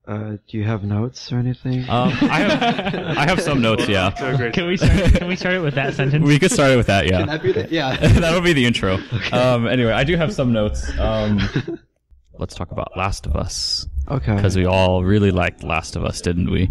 Do you have notes or anything? I have some notes. Yeah. Can we start it with that sentence? We could start it with that. Yeah. Can that be the, yeah. That'll be the intro. Okay. Anyway, I do have some notes. Let's talk about Last of Us. Okay. Because we all really liked Last of Us, didn't we?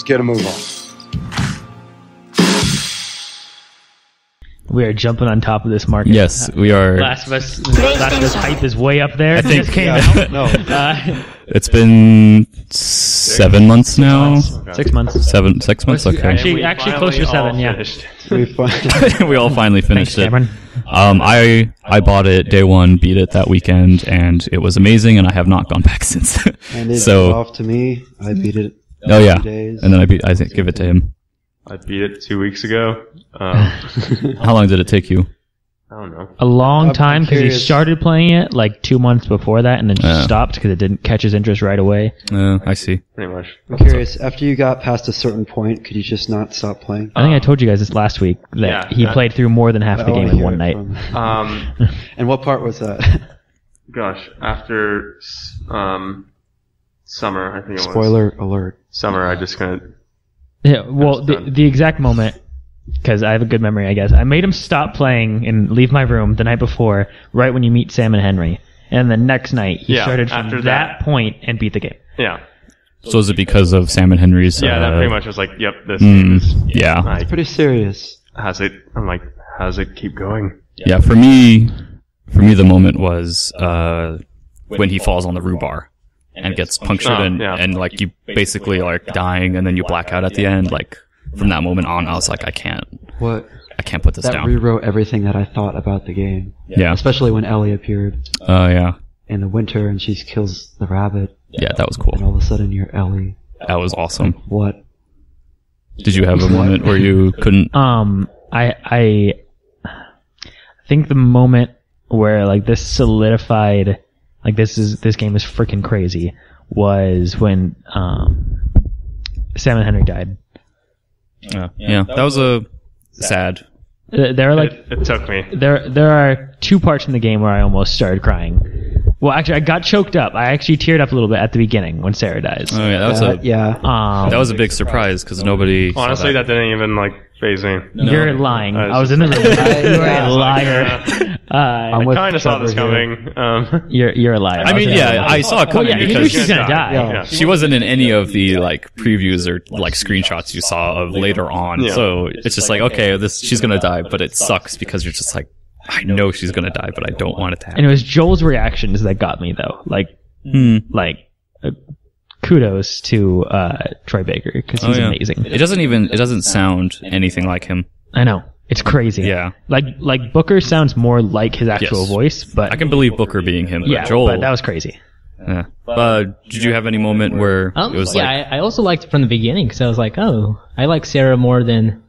Get a move on. We are jumping on top of this market. Yes, we are. Last of Us hype is way up there. I think just came out. No. It's been 7 months now. 6 months. 6 months. Okay. Actually closer to 7. Yeah. We all finally finished Thanks, Cameron. it. I bought it day one, beat it that weekend, and it was amazing. And I have not gone back since. And it's So- off to me. I beat it. Oh yeah, 2 days. and then I give it to him. I beat it 2 weeks ago. How long did it take you? I don't know. A long I'm time because he curious. started playing it like 2 months before that and then just Yeah. stopped because it didn't catch his interest right away. I see. Pretty much. I'm curious, after you got past a certain point, could you just not stop playing? I think I told you guys this last week that Yeah, he played through more than half the I game wanna in hear one it night. from- And what part was that? Gosh, after summer, I think it was. Spoiler alert. Summer, I just kind of. Yeah, well, That's done. the exact moment, because I have a good memory, I guess. I made him stop playing and leave my room the night before, right when you meet Sam and Henry. And the next night, he Yeah, started from after that that. point and beat the game. Yeah. So is it because of Sam and Henry's? Yeah, that pretty much was like, yep, this game is. Yeah. Like, Pretty serious. how's it? I'm like, how's it keep going? Yeah, for me, the moment was when he falls on the roobar and gets punctured, Oh, and, yeah. and like you basically are like dying, and then you black out at the end. Like from that moment on, I was like, I can't put this That down. rewrote everything that I thought about the game. Yeah. Especially when Ellie appeared Yeah. in the winter and she kills the rabbit. Yeah, that was And cool. all of a sudden you're Ellie. That was awesome. What? Did you have a moment where you couldn't? I think the moment where like this solidified, like this game is freaking crazy, was when Sam and Henry died. Yeah, that was a sad. There are like It took me. there are 2 parts in the game where I almost started crying. Well, actually, I got choked up. I actually teared up a little bit at the beginning when Sarah dies. Oh yeah, that was a Yeah. that was a big surprise because nobody. saw Honestly, that didn't even like phase me. You're lying. I was I was in the room. You're a Yeah. liar. I'm I with kind of saw this Trevor here. coming. You're a liar. I mean, yeah, I saw it Well, coming yeah, you knew because she was gonna die. Yeah. Yeah. she wasn't in any of the like previews or like screenshots you saw of later on. Yeah. So it's just like, okay, she's gonna die, but it sucks because you're just like, I know she's gonna die, but I don't want it to And happen. it was Joel's reactions that got me though. Kudos to Troy Baker because he's amazing. It doesn't sound anything like him. I know, it's crazy. Yeah. Like Booker sounds more like his actual Yes. voice, but I can believe Booker being him, but yeah, Joel. but that was crazy. Yeah. Did you have any moment where it was yeah, like, I also liked it from the beginning because I was like, oh, I like Sarah more than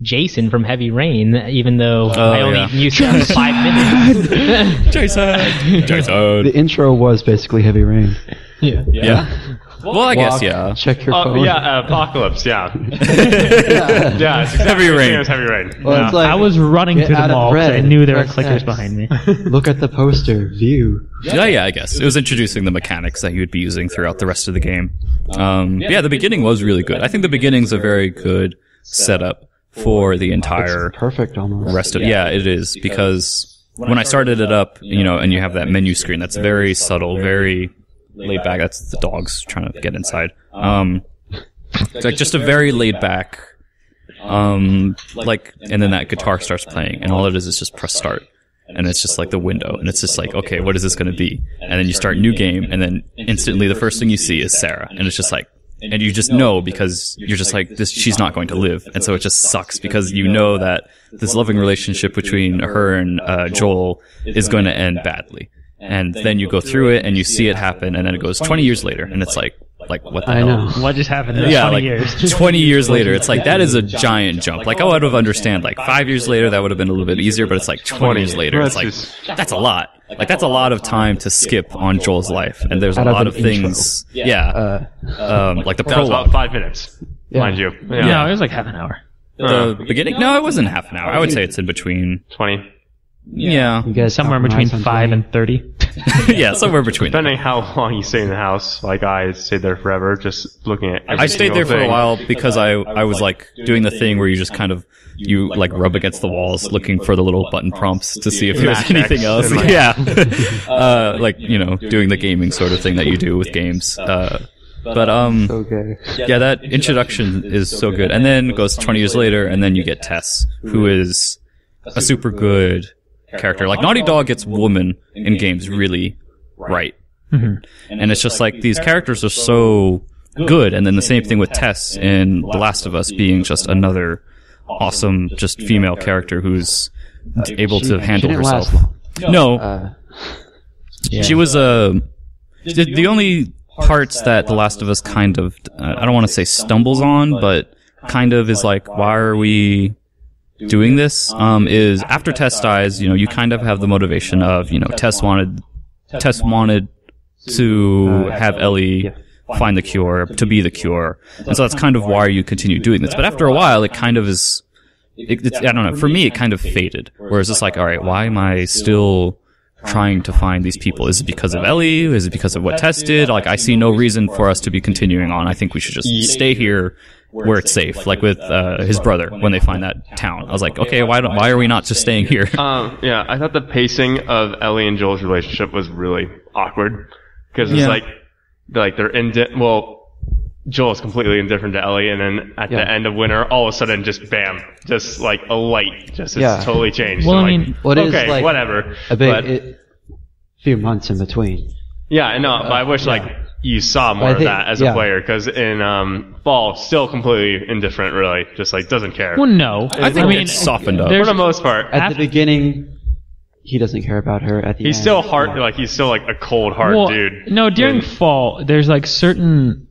Jason from Heavy Rain, even though I only yeah. used him for 5 minutes. Jason? The intro was basically Heavy Rain. Yeah. Well, I guess, yeah. Check your Oh phone. yeah, Apocalypse. Yeah. Yeah, it's exactly Heavy the Rain. same as Heavy Rain. Well, Yeah. it's like, I was running get through the out of mall because I red, knew there were press clickers X. behind me. Look at the poster. View. Yeah, I guess. It was introducing the mechanics that you would be using throughout the rest of the game. Yeah, the beginning was really good. I think the beginning's a very good setup for the entire It's perfect almost. rest of yeah, it is, because when I started it up, and you have that menu screen that's very subtle, very laid back. That's the dogs trying to get inside. It's like just a very laid back, and then that guitar starts playing, and all it is just press start. And it's just like the window, and it's just like, okay, what is this going to be? And then you start new game, and then instantly the first thing you see is Sarah, and it's just like, and you just know because you're just like this. She's not going to live, and so it just sucks because you know that this loving relationship between her and Joel is going to end badly. And then you go through it and you see it happen, and then it goes 20 years later, and it's like what the hell? know. What just happened in 20 years? 20 years later, it's like that is a giant jump. Like I would have understand like 5 years later that would have been a little bit easier, but it's like 20 years later, it's like that's a lot. Like that's a lot of time to skip on Joel's life, and there's a lot of things. Like the That was prologue. about 5 minutes, mind you. Yeah. No, it was like half an hour. The beginning? No, it wasn't half an hour. I would say it's in between. 20. Yeah. You guys Somewhere between 5 and 30. Yeah, somewhere between. Depending how long you stay in the house, like I stayed there forever, just looking at every I stayed there single for a thing. while because I was like doing the thing where you just kind of you like rub against the walls looking for the little button prompts to see if there's Mash anything X else. and, like- Yeah. Like, you know, doing the gaming sort of thing that you do with games. Okay. Yeah, that introduction is so good. And then it goes 20 years later, and then you get Tess, who is a super good character. Like, Naughty Dog gets woman in games really right. And it's just like, these characters are so good. And then the same thing with Tess in The Last of Us being just another awesome, just female character who's able to handle didn't herself. last long. No. She was the only parts that The Last of Us kind of, I don't want to say stumbles on, but kind of is like, why are we doing this? Is after Tess dies, you know, you kind of have the motivation of, you know, Tess wanted to have Ellie find the cure, to be the cure. And so that's kind of why you continue doing this. But after a while, it kind of is, it's, I don't know, for me, it kind of faded. Whereas it's like, all right, why am I still trying to find these people? Is it because of Ellie? Is it because of what Tess did? Like, I see no reason for us to be continuing on. I think we should just stay here where it's safe. Like with his brother, when they find that town. I was like, okay, why are we not just staying here? Yeah, I thought the pacing of Ellie and Joel's relationship was really awkward. Because it's like they're Joel's completely indifferent to Ellie, and then at the end of winter, all of a sudden, just bam, just like a light, just has totally changed. Well, I'm I like, mean, Well, it is okay, like whatever. a But, few months in between. yeah, I know, but I wish like you saw more of that as a player, because in Fall, still completely indifferent, really, just like doesn't care. Well, no. I think it's softened up. For the most part, At the beginning, he doesn't care about her. At the end, he's still he's still like a cold, hard dude. No, during Fall, there's like certain.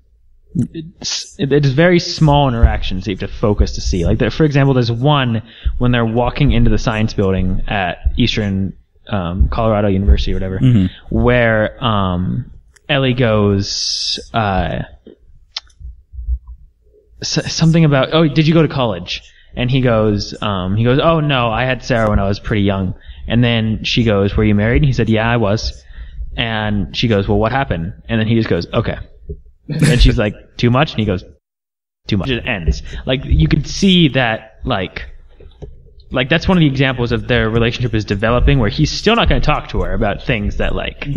It's very small interactions that you have to focus to see. Like, for example, there's one when they're walking into the science building at Eastern Colorado University or whatever, where Ellie goes something about, oh, did you go to college? And he goes, oh no, I had Sarah when I was pretty young. And then she goes, were you married? And he said, yeah, I was. And she goes, well, what happened? And then he just goes, okay. And she's like, too much? And he goes, too much. It ends. Like, you could see that, like that's one of the examples of their relationship is developing, where he's still not going to talk to her about things that, like,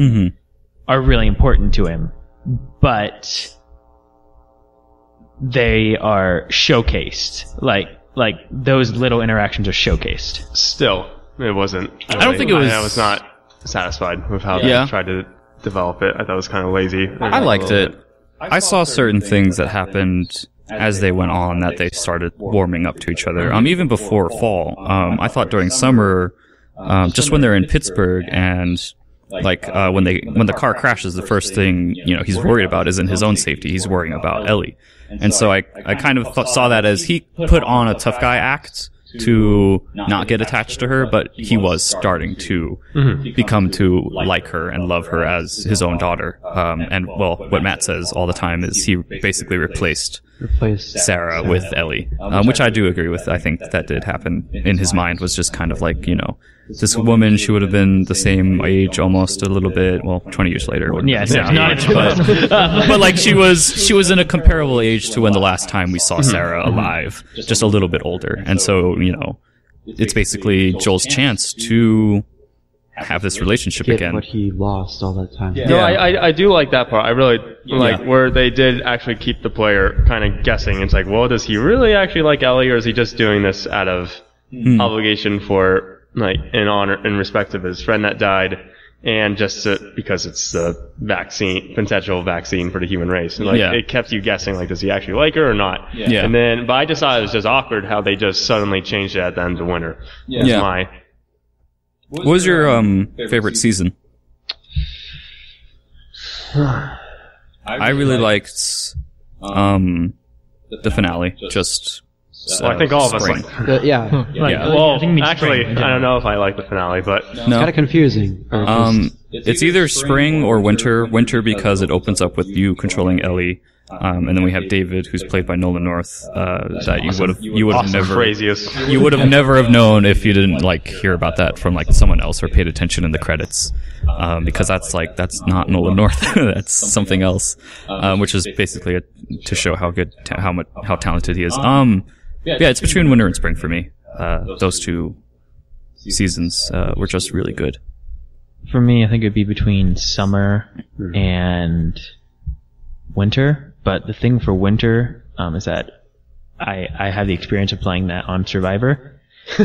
are really important to him. But they are showcased. Like those little interactions are showcased. Still, it wasn't. I don't think it was. I was not satisfied with how they tried to develop it. I thought it was kind of lazy. I liked it. I saw certain things that happened as they went on that they started warming up to each other. Even before Fall, I thought during summer, just when they're in Pittsburgh and like when the car crashes, the first thing he's worried about isn't his own safety. He's worrying about Ellie, and so I kind of saw that as he put on a tough guy act to not get attached to her, but he was starting to become to like her and love her as his own daughter. And well, what Matt says all the time is he basically replaced Sarah with Ellie, which I do agree with. I think that did happen in his mind, was just kind of like, this woman, she would have been the same age almost a little bit. Well, 20 years later. Yes, but like she was in a comparable age to when the last time we saw Sarah alive, just a little bit older. And so, it's basically Joel's chance to have this relationship get again. What he lost all that time. No, I do like that part. I really like where they did actually keep the player kind of guessing. It's like, well, does he really actually like Ellie, or is he just doing this out of obligation for, like, in honor, in respect of his friend that died, and because it's the potential vaccine for the human race. And like, it kept you guessing, like, does he actually like her or not? Yeah. And then, but I decided it was just awkward how they just suddenly changed it at the end of winter. Yeah. What was your favorite season? I really liked the finale. Just I think all of us spring. like. Yeah. Well, I think it means actually, spring. I don't know if I like the finale, but It's kind of confusing. Or just- It's either spring or winter. Winter because it opens up with you controlling Ellie, and then we have David, who's played by Nolan North. That you would have awesome, never craziest. you would have never have known if you didn't like hear about that from like someone else or paid attention in the credits, because that's not Nolan North. That's something else, which is basically to show how good, how talented he is. Yeah, it's between winter and spring for me. Those two seasons were just really good. For me, I think it'd be between summer and winter. But the thing for winter is that I have the experience of playing that on Survivor,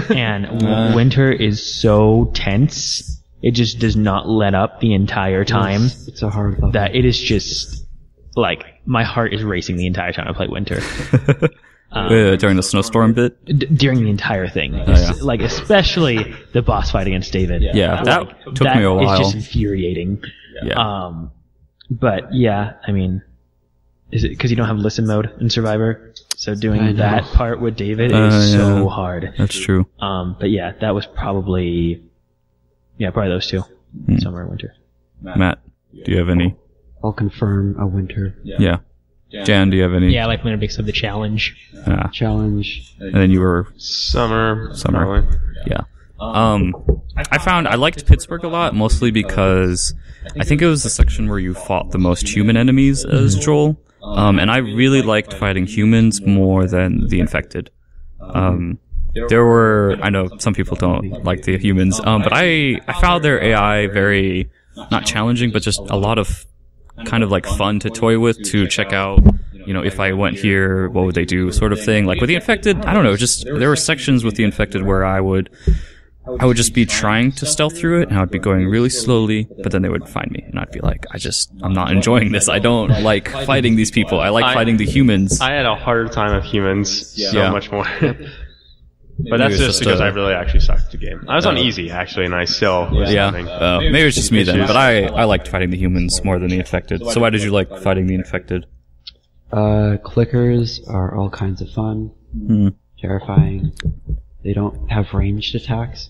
and winter is so tense. It just does not let up the entire time. It's a hard level. That it is just like my heart is racing the entire time I play winter. During the snowstorm bit? During the entire thing. Like, especially the boss fight against David. Yeah, that took me a while. It's just infuriating. Yeah. But yeah, I mean, is it because you don't have listen mode in Survivor? So doing that part with David is so hard. That's true. But yeah, that was probably those two. Summer and winter. Matt, do you have any? I'll confirm a winter Yeah. Jan, do you have any? Yeah, I like winter because of the challenge. challenge. And then you were Summer. Summer. Yeah. I liked Pittsburgh a lot, mostly because I think it was the section where you fought the most human enemies as Joel. And I really liked fighting humans more than the infected. There were, I know some people don't like the humans, but I found their AI very, not challenging, but just a lot of kind of like fun to toy with, to check out, you know, if I went here, what would they do, sort of thing. Like with the infected, I don't know, just, there were sections with the infected where I would just be trying to stealth through it, and I would be going really slowly, but then they would find me, and I'd be like, I'm not enjoying this. I don't like fighting these people. I like fighting the humans. I had a harder time with humans so much more. But that's Maybe just because I really actually sucked at the game. I was on easy, actually, and I still was having maybe it's just me then, but I liked fighting the humans more than the infected. So why did you like fighting the infected? Clickers are all kinds of fun. Terrifying. They don't have ranged attacks.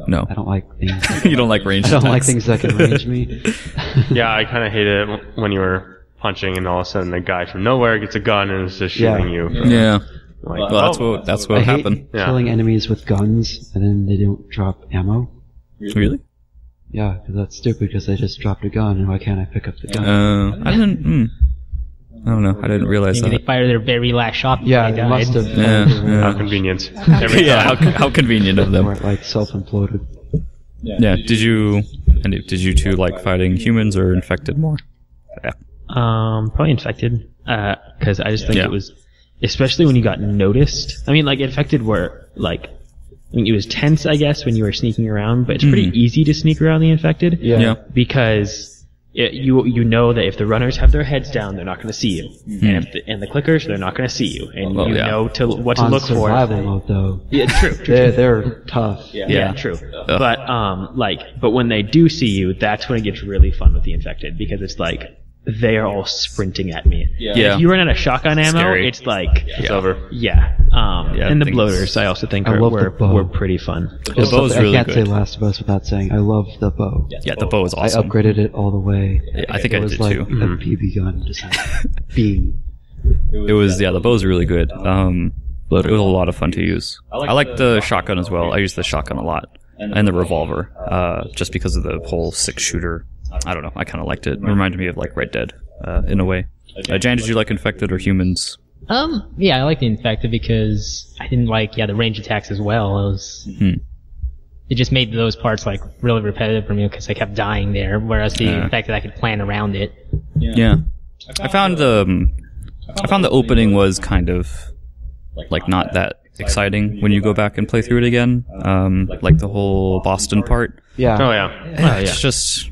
No. I don't like things. You don't like ranged I don't attacks? like things that can range me. Yeah, I kind of hated it when you were punching and all of a sudden the guy from nowhere gets a gun and is just shooting you. Yeah. Like, Well, that's what I hate happened. killing enemies with guns and then they don't drop ammo. Really? Yeah, because that's stupid because they just dropped a gun and why can't I pick up the gun? I don't know. I didn't realize Maybe that. they fired their very last shot before Yeah, they they died. must have. How convenient. Every Yeah, time. how convenient of them. Or like self-imploded. Yeah. Did you two like fighting humans or infected more? Yeah. Probably infected. Because I just think it was, especially when you got noticed. I mean, like, infected were, like, I mean, it was tense, I guess, when you were sneaking around, but it's pretty easy to sneak around the infected. Yeah. Because you know that if the runners have their heads down, they're not going to see you. And the clickers, they're not going to see you. And you know what to On look for. survival mode, though. Yeah, true. They're tough. Yeah, true. But when they do see you, that's when it gets really fun with the infected, because it's like, they are all sprinting at me. Yeah. If you run out of shotgun ammo, Scary. it's like, It's over. and the bloaters, I also think I love the bow. were pretty fun. The bow's really I can't say good. Last of Us without saying I love the bow. Yeah, the bow is I awesome. upgraded it all the way. Yeah, I think it I was did like too. a BB gun, just beam. It was, the bow's really good. It was a lot of fun to use. I like the shotgun as well. I use the shotgun a lot. And the revolver, just because of the whole 6-shooter. I don't know, I kind of liked it. It reminded me of like Red Dead, in a way. Jan, did you like infected or humans? Yeah, I like the infected because I didn't like, the range attacks as well. It just made those parts like really repetitive for me because I kept dying there, whereas the infected I could plan around it. Yeah. I found the opening was kind of like not that exciting when you go back and play through it again. Like the whole Boston part. Yeah. Oh yeah. It's just,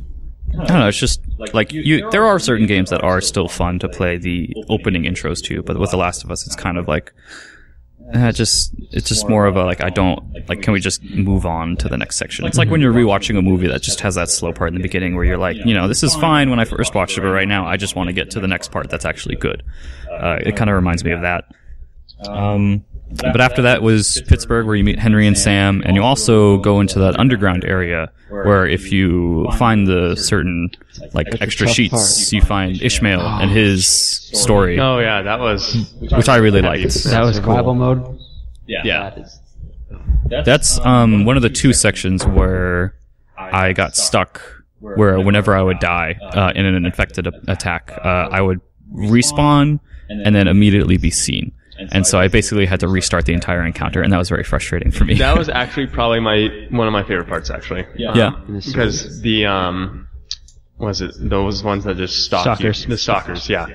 I don't know. It's just like there are certain games that are still fun to play the opening intros to, but with The Last of Us, it's kind of like, it's just more of a like, I don't like. Can we just move on to the next section? It's like when you're rewatching a movie that just has that slow part in the beginning where you're like, this is fine when I first watched it, but right now I just want to get to the next part that's actually good. It kind of reminds me of that. But after that was Pittsburgh, where you meet Henry and Sam, and you also go into that underground area where if you find the certain like extra sheets, you find Ishmael and his story. Oh yeah, that was which I really liked. That was survival cool. mode. Yeah. That's one of the 2 sections where I got stuck, where whenever I would die in an infected attack, I would respawn and then immediately be seen. And so I basically had to restart the entire encounter, and that was very frustrating for me. That was actually probably one of my favorite parts, actually. Yeah. Because the was it those ones that just stalk you? Stalkers. The stalkers, yeah.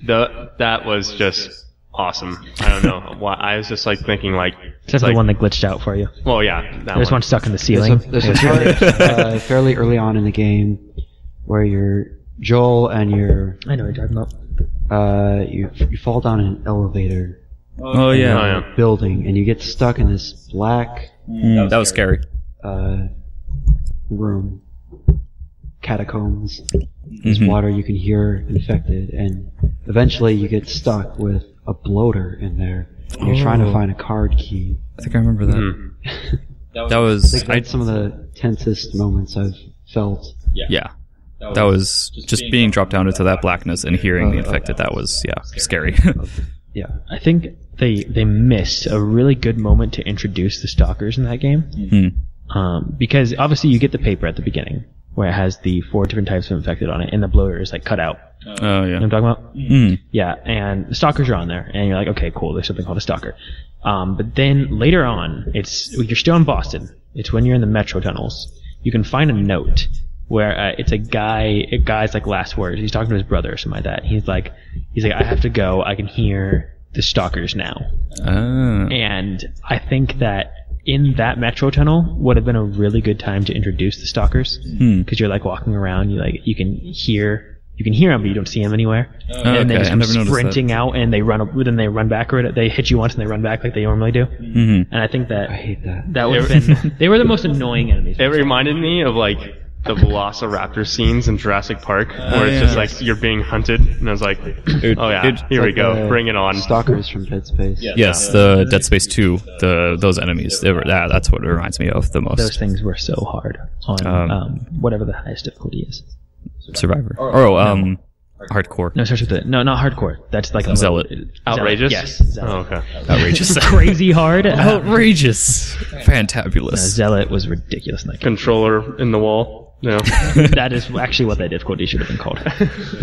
That was just awesome. I don't know why. I was just like thinking like. That's the one that glitched out for you. Well, yeah. There's one stuck in the ceiling. There's a part fairly early on in the game where you're Joel and you're I know what you're talking about. you fall down an elevator. Oh yeah. Oh, yeah. Building, and you get stuck in this black That was scary. room, catacombs. There's water you can hear infected, and eventually you get stuck with a bloater in there. And you're trying to find a card key. I think I remember that. That was I think that's some of the tensest moments I've felt. yeah. That was just being dropped down into that blackness and hearing the infected. That was scary. Yeah. I think they missed a really good moment to introduce the stalkers in that game. Because obviously you get the paper at the beginning where it has the 4 different types of infected on it, and the bloater is like cut out. Oh You know yeah. what I'm talking about? Yeah, and the stalkers are on there, and you're like, okay, cool, there's something called a stalker. But then later on, you're still in Boston. It's when you're in the metro tunnels. You can find a note where it's a guy's like last words. He's talking to his brother or something like that. He's like, I have to go. I can hear the stalkers now. And I think that in that metro tunnel would have been a really good time to introduce the stalkers, because you're like walking around, you can hear them, but you don't see them anywhere. And they just come sprinting out, and they run up, then they run backward. They hit you once, and they run back like they normally do. And I think that I hate that. that would have been they were the most annoying enemies. It reminded me of like the Velociraptor scenes in Jurassic Park, where it's just like you're being hunted, and I was like, oh yeah, here we go, bring it on. Stalkers from Dead Space. Yes, the Dead Space 2, those enemies. That's what it reminds me of the most. Those things were so hard on whatever the highest difficulty is. Survivor. Hardcore. No, it starts with the not hardcore. That's like Zealot. Outrageous? Yes. Zealot. Oh, okay. Outrageous. Crazy hard. Outrageous. Fantabulous. Zealot was ridiculous. In that game. Controller in the wall. No. That is actually what that difficulty should have been called.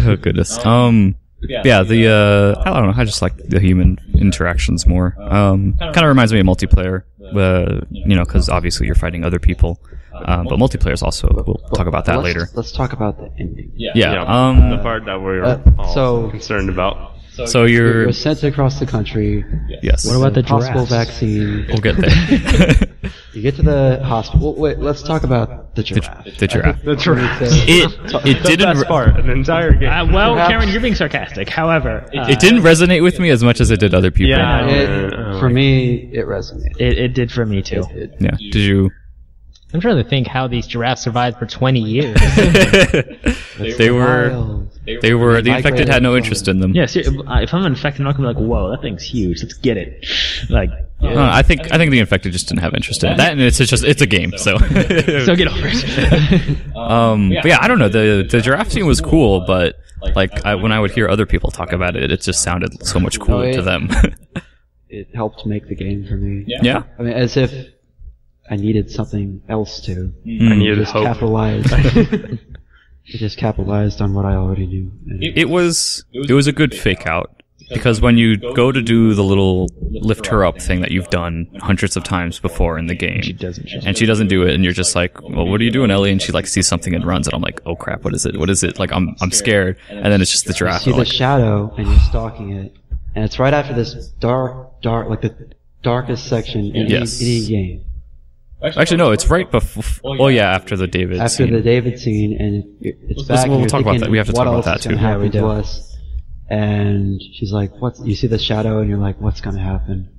Oh goodness. Yeah, I don't know. I just like the human interactions more. Kind of reminds me of multiplayer. Because obviously you're fighting other people. But multiplayer is also. We'll talk about that later. Let's talk about the ending. Yeah. The part that we're all concerned about. So You're sent across the country. Yes. What about the possible giraffes? vaccine? We'll get there. You get to the hospital. Well, wait, let's talk about the giraffe. The giraffe. The giraffe. It The didn't. best part, an entire game. Well, Karen, you're being sarcastic. However, It didn't resonate with me as much as it did other people. Yeah. For me, it resonated. it did for me too. Yeah. Did you? I'm trying to think how these giraffes survived for 20 years. They were. Wild. The infected had no interest in them. Yeah, if I'm infected, I'm not gonna be like, whoa, that thing's huge. Let's get it. Like, I think the infected just didn't have interest in it. That, and it's a game, so. so get over it. But yeah, I don't know. The giraffe scene was cool, but when I would hear other people talk about it, it just sounded so much cooler to them. It helped make the game for me. Yeah. I mean, as if I needed something else to. I needed Just hope. capitalized. It just capitalized on what I already knew. And It was a good fake out, because when you go to do the little lift her up thing that you've done hundreds of times before in the game, She doesn't show. and she doesn't do it, and you're just like, well, what are you doing, Ellie? And she sees something and runs, and I'm like, oh crap, what is it? Like I'm scared, and then it's just the you giraffe. see I'm the like, shadow, and you're stalking it, and it's right after this dark, like the darkest section in Yes. any game. Actually, no, it's right before. Oh yeah, after the David After scene. the David scene, and it's back. We'll and you're talk about thinking, that. We have to what talk about else that is gonna too. happen Yeah, we to do. us? And she's like, "What's?" You see the shadow, and you're like, "What's gonna happen?"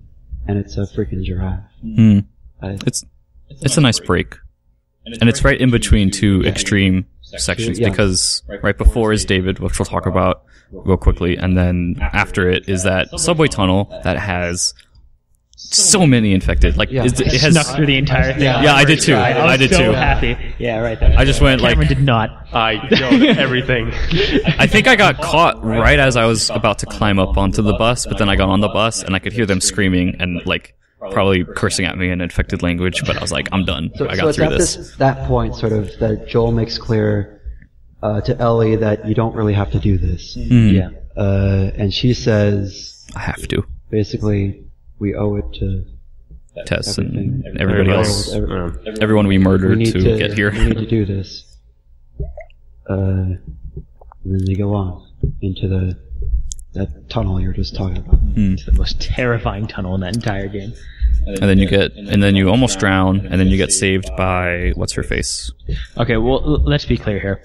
And it's a freaking giraffe. It's a nice break, and it's right in between two extreme sections Yeah. because right before is David, which we'll talk about real quickly, and then after it is that subway tunnel that has so many infected. Like Yeah. it has. Snuck through the entire thing. Yeah, I did too. I did so too. happy. Yeah, right there. I just went like. Cameron did not. I killed everything. I think I got caught right as I was about to climb up onto the bus, but then I got on the bus and I could hear them screaming and like probably cursing at me in infected language. But I was like, I'm done. I got it's through at this. that point, sort of, that Joel makes clear to Ellie that you don't really have to do this. Yeah. And she says, I have to. basically, we owe it to Tess everything. and everybody else. Every- Everyone we murdered we need to get here. We need to do this. And then they go on into that tunnel you were just talking about. It's the most terrifying tunnel in that entire game. And then you almost drown, and then you get saved by what's her face. Okay, well, let's be clear here.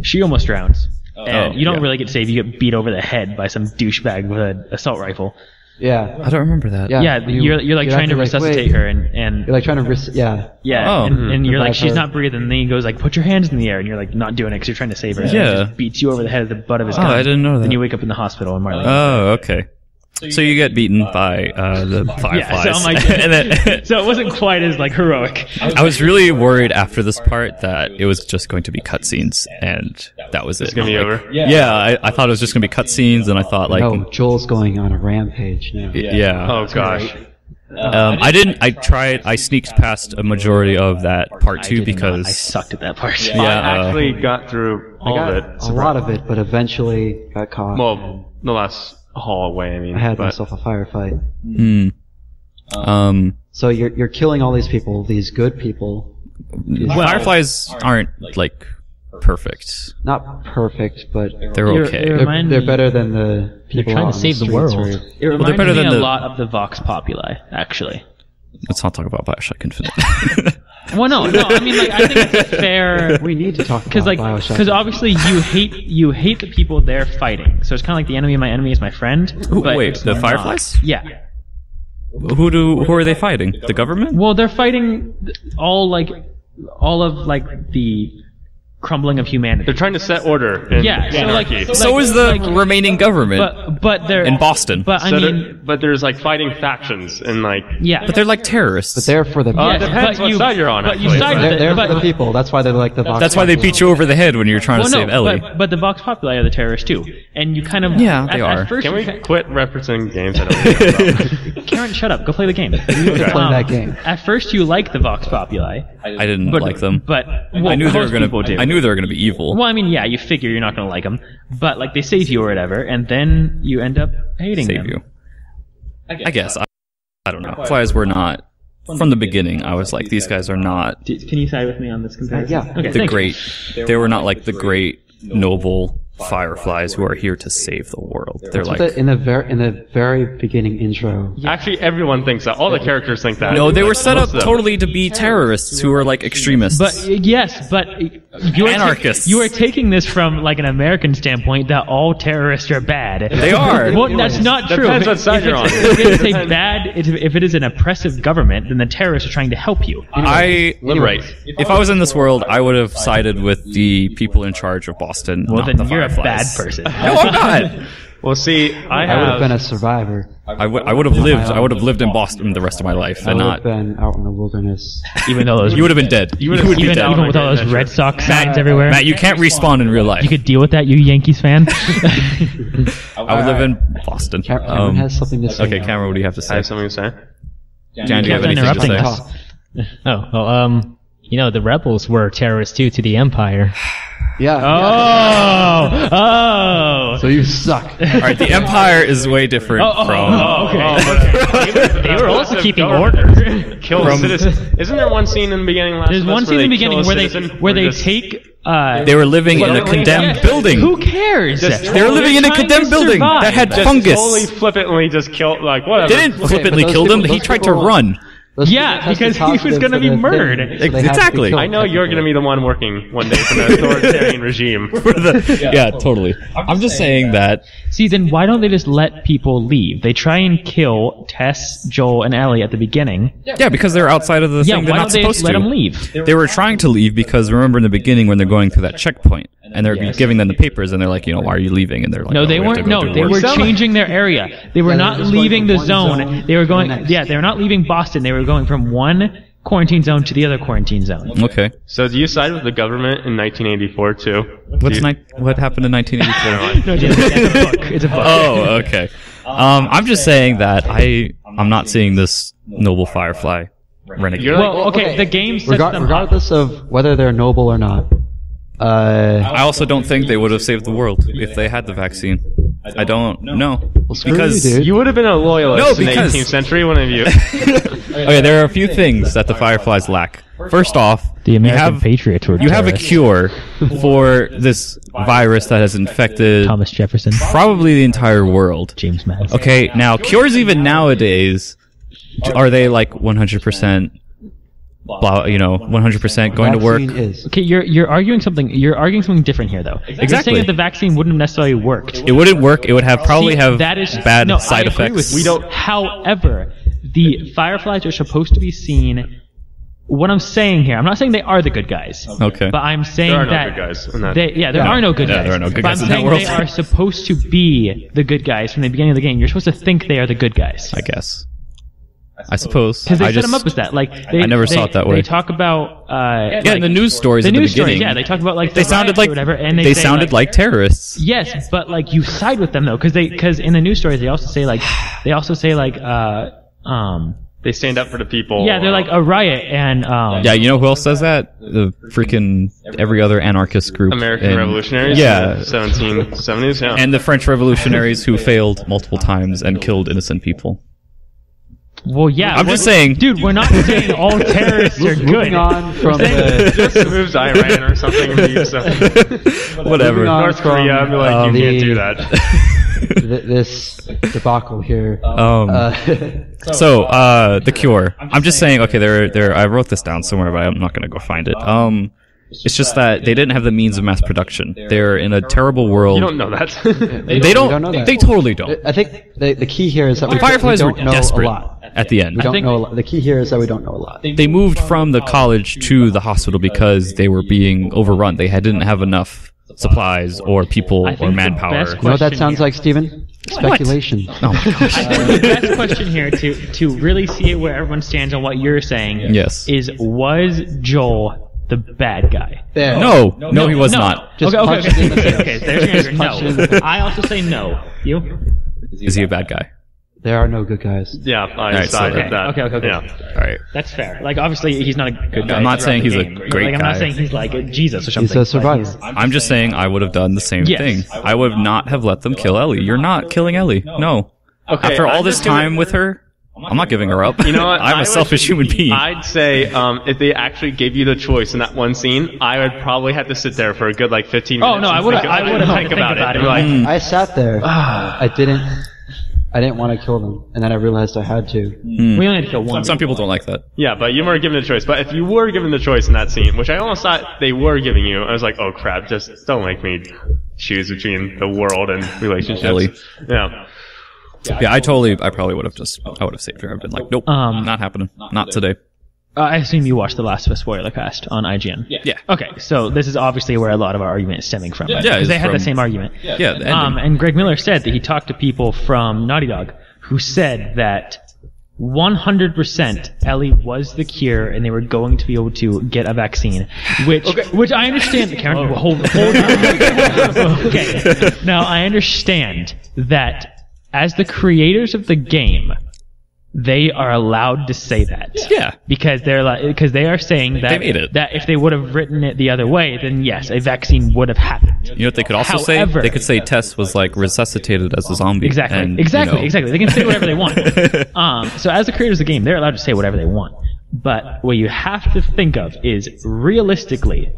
She almost drowns. And you don't yeah. really get saved. You get beat over the head by some douchebag with an assault rifle. Yeah. I don't remember that. Yeah. Yeah, you're like you trying to have to, like, resuscitate wait. her, and You're like trying to yeah, Oh. and you're like, Revive she's her. not breathing. And then he goes like, put your hands in the air, and you're like not doing it because you're trying to save her. And Yeah. he just beats you over the head with the butt of his Oh, gun. I didn't know that. Then you wake up in the hospital, and Marley. Oh, okay. So you get beaten by the fireflies. Yeah, so I'm like, and then, so it wasn't quite as like heroic. I was really worried after this part that it was just going to be cutscenes, and that was it. It's gonna be Like, over. Yeah, I thought it was just going to be cutscenes, and I thought like, no, Joel's going on a rampage now. yeah. Oh gosh. I sneaked past a majority of that part two because I sucked at that part. Yeah, I actually got through all I of got it. a lot of it, but eventually got caught. Well, the last hallway. I mean, I had but myself a firefight. um, So you're killing all these people, these good people. fireflies aren't like perfect. Not perfect, but They're okay. they're better than the people trying to out on save the streets world. where- It they're reminds better me than a the- lot of the Vox Populi, actually. Let's not talk about Bioshock Infinite. Well, no. I mean, like, I think it's fair. We need to talk Because about like, Bioshock. because obviously you hate the people they're fighting. So it's kind of like the enemy of my enemy is my friend. But Wait, the fireflies? yeah. Who are they fighting? The government? Well, they're fighting all of the crumbling of humanity. they're trying to set order. In Yeah, so, like- anarchy. So is the remaining government but they're in Boston. But I So mean, but there's like fighting factions and like. yeah. But they're like terrorists. But they're for the people. it depends what side you're on. But you actually. side with They're it. for But, the people. That's why they're like the Vox That's why they Populi. beat you over the head when you're trying to save Ellie. but the Vox Populi are the terrorists too, and you kind of Yeah, they are. At first, Can we you quit referencing games I don't know? Karen, shut up. Go play the game. Play that game. At first, you like the Vox Populi, I didn't but like them. But well, I knew they were most people gonna. do. I knew they were gonna be evil. Well, I mean, yeah, you figure you're not going to like them, but like they save you or whatever, and then you end up hating Save them. you. I guess. I don't know. Flies were not from the beginning. I was like, these guys are not Can you side with me on this comparison? Yeah. Okay. the thank you. great. They were not like the great noble fireflies who are here to save the world. They're like. In the very beginning intro. Actually, everyone thinks that. All the characters think that. No, they were set up Most of them. totally to be terrorists who are like extremists. But yes, but you are Anarchists. you are taking this from like an American standpoint that all terrorists are bad. They are. Well, that's not true. Depends what side you're on. If it's a bad, if it is an oppressive government, then the terrorists are trying to help you. Liberate. If I was in this world, I would have sided with the people in charge of Boston. Well, not then the you're a bad Fireflies. person. No, I'm not. Well, see, I would have been a survivor. I would have lived. I would have lived in Boston the rest of my life, I and would not. have been out in the wilderness. Even though those You would have been dead. You would have even with all those Red Sox signs everywhere. Matt, you can't respawn in real life. You could deal with that, you Yankees fan. I would live in Boston. Cameron has something to say. Okay, Cameron, what do you have to I say? have something to say. Jan, do you have anything to interrupting say? us. Oh, well, the rebels were terrorists too to the Empire. Yeah. Oh! So you suck. All right, the Empire is way different from. Okay. They were also keeping order. order. Kill citizens. Isn't there one scene in the beginning? Last There's of Us one scene in the beginning kill where a citizen? where Or they just- take. They were living in a condemned building. Who cares? They were living in a They're trying condemned to building survive. that had just fungus. totally flippantly just kill whatever. They didn't flippantly those kill them. people- He those tried to people- run. Yeah, because he was going to be murdered. Exactly. I know you're going to be the one working one day for the authoritarian regime. Yeah, totally. I'm just saying that. See, then why don't they just let people leave? They try and kill Tess, Joel, and Ellie at the beginning. Yeah, because they're outside of the thing they're why not don't they supposed just let to. them leave? They were trying to leave because remember in the beginning when they're going through that checkpoint and they're giving them the papers and they're like, why are you leaving? And they're like, No, they we have to weren't. go No, do they work. were changing their area. They were not leaving the zone. They were going. Yeah, they were not leaving Boston. They were going from one quarantine zone to the other quarantine zone. Okay. So do you side with the government in 1984 too? What happened in 1984? No, it's a book. It's a book. Oh, okay. I'm just saying that I'm not seeing this noble Firefly renegade. Well, okay, the game sets them up. Regardless of whether they're noble or not. I also don't think they would have saved the world if they had the vaccine. I don't know. Well, screw because you, dude. You would have been a loyalist in the because- 18th century, wouldn't you? Okay, there are a few things that the Fireflies lack. First off, The American you have, Patriots were you have a terrorists. cure for this virus that has infected Thomas Jefferson, probably the entire world. James Madison. Okay, now cures even nowadays, are they like 100%? 100% going to work. Vaccine is. Okay, you're arguing something. You're arguing something different here, though. You're Exactly. saying that the vaccine wouldn't have necessarily worked. It wouldn't work. It would probably See, have that is, bad no, side I agree effects. with you. However, the Fireflies are supposed to be seen. What I'm saying here, I'm not saying they are the good guys. Okay. But I'm saying There are no that good guys in that. there are no good Yeah, guys. there are no good but guys I'm in that saying world. they are supposed to be the good guys from the beginning of the game. You're supposed to think they are the good guys. I guess. I suppose. Because they I set them up as that. Like I never saw it that way. They talk about Yeah, in the news stories at the news beginning. stories. Yeah, they talk about like They the sounded riots or like whatever, and they say, sounded like terrorists. Yes, but like you side with them though, because in the news stories they also say They stand up for the people. yeah, they're like a riot and Yeah, you know who else says that? The freaking every other anarchist group. American in- revolutionaries. Yeah. In the 1770s. Yeah. And the French revolutionaries who failed multiple times and killed innocent people. well, yeah. I'm just saying. dude. We're not saying all terrorists are good. Moving on from just moves Iran or something. Whatever. Moving on North from, Korea, I'd be like, you can't do that. this debacle here. So, the cure. I'm just saying, okay, there. I wrote this down somewhere, but I'm not going to go find it. It's just that they didn't have the means of mass production. They're in a terrible world. You don't know that. They don't. don't know that. They totally don't. I think the key here is that The we Fireflies don't were know desperate a lot. at the end. We don't know a lot. The key here is that we don't know a lot. They moved from the college to the hospital because they were being overrun. They didn't have enough supplies or people I or think the manpower. best You know what that question sounds here. like, Steven? Speculation. Oh my gosh. I think the best question here to really see where everyone stands on what you're saying Yes. is was Joel the bad guy? There. No, he was not. Just okay, punch it in the face. okay. There's your answer. Punch it in the face. No. I also say no. You? Is he a bad guy? There are no good guys. Yeah, I right, so side okay, with that. okay. Yeah. All right. That's fair. Like, obviously, he's not a good guy. I'm not throughout saying the he's a game. great like, I'm guy. not saying he's like a Jesus or something. He's a survivor. I'm just saying I would have done the same Yes. thing. I would not have let them kill Ellie. You're not killing Ellie. No. Okay, After all I'm this just gonna- time with her, I'm not giving her up. You know what? I'm I a would- selfish human being. I'd say if they actually gave you the choice in that one scene, I would probably have to sit there for a good 15 minutes. Oh, no, and I would've- think- I would've had to think think about about it. it. And be like, I sat there. I didn't want to kill them, and then I realized I had to. We only had to kill one. Some people don't like that. yeah, but you weren't given the choice. But if you were given the choice in that scene, which I almost thought they were giving you, I was like, oh crap, just don't make me choose between the world and relationships. Ellie. Yeah. Yeah, I probably would have I would have saved her. I've been like, nope, not happening. Not today. I assume you watched the Last of Us Spoilercast on IGN. Yeah. Okay, so this is obviously where a lot of our argument is stemming from. Right? Yeah, Because they it's had the from- same argument. Yeah, the ending. And Greg Miller said that he talked to people from Naughty Dog who said that 100% Ellie was the cure and they were going to be able to get a vaccine. Which I understand. Karen, hold on. Okay. Now, I understand that as the creators of the game, they are allowed to say that. Yeah. Because they are saying that They made it. that if they would have written it the other way, then yes, a vaccine would have happened. You know what they could also say? However- They could say Tess was like resuscitated as a zombie. Exactly. And, Exactly. you know, Exactly. They can say whatever they want. So as the creators of the game, they're allowed to say whatever they want. But what you have to think of is realistically,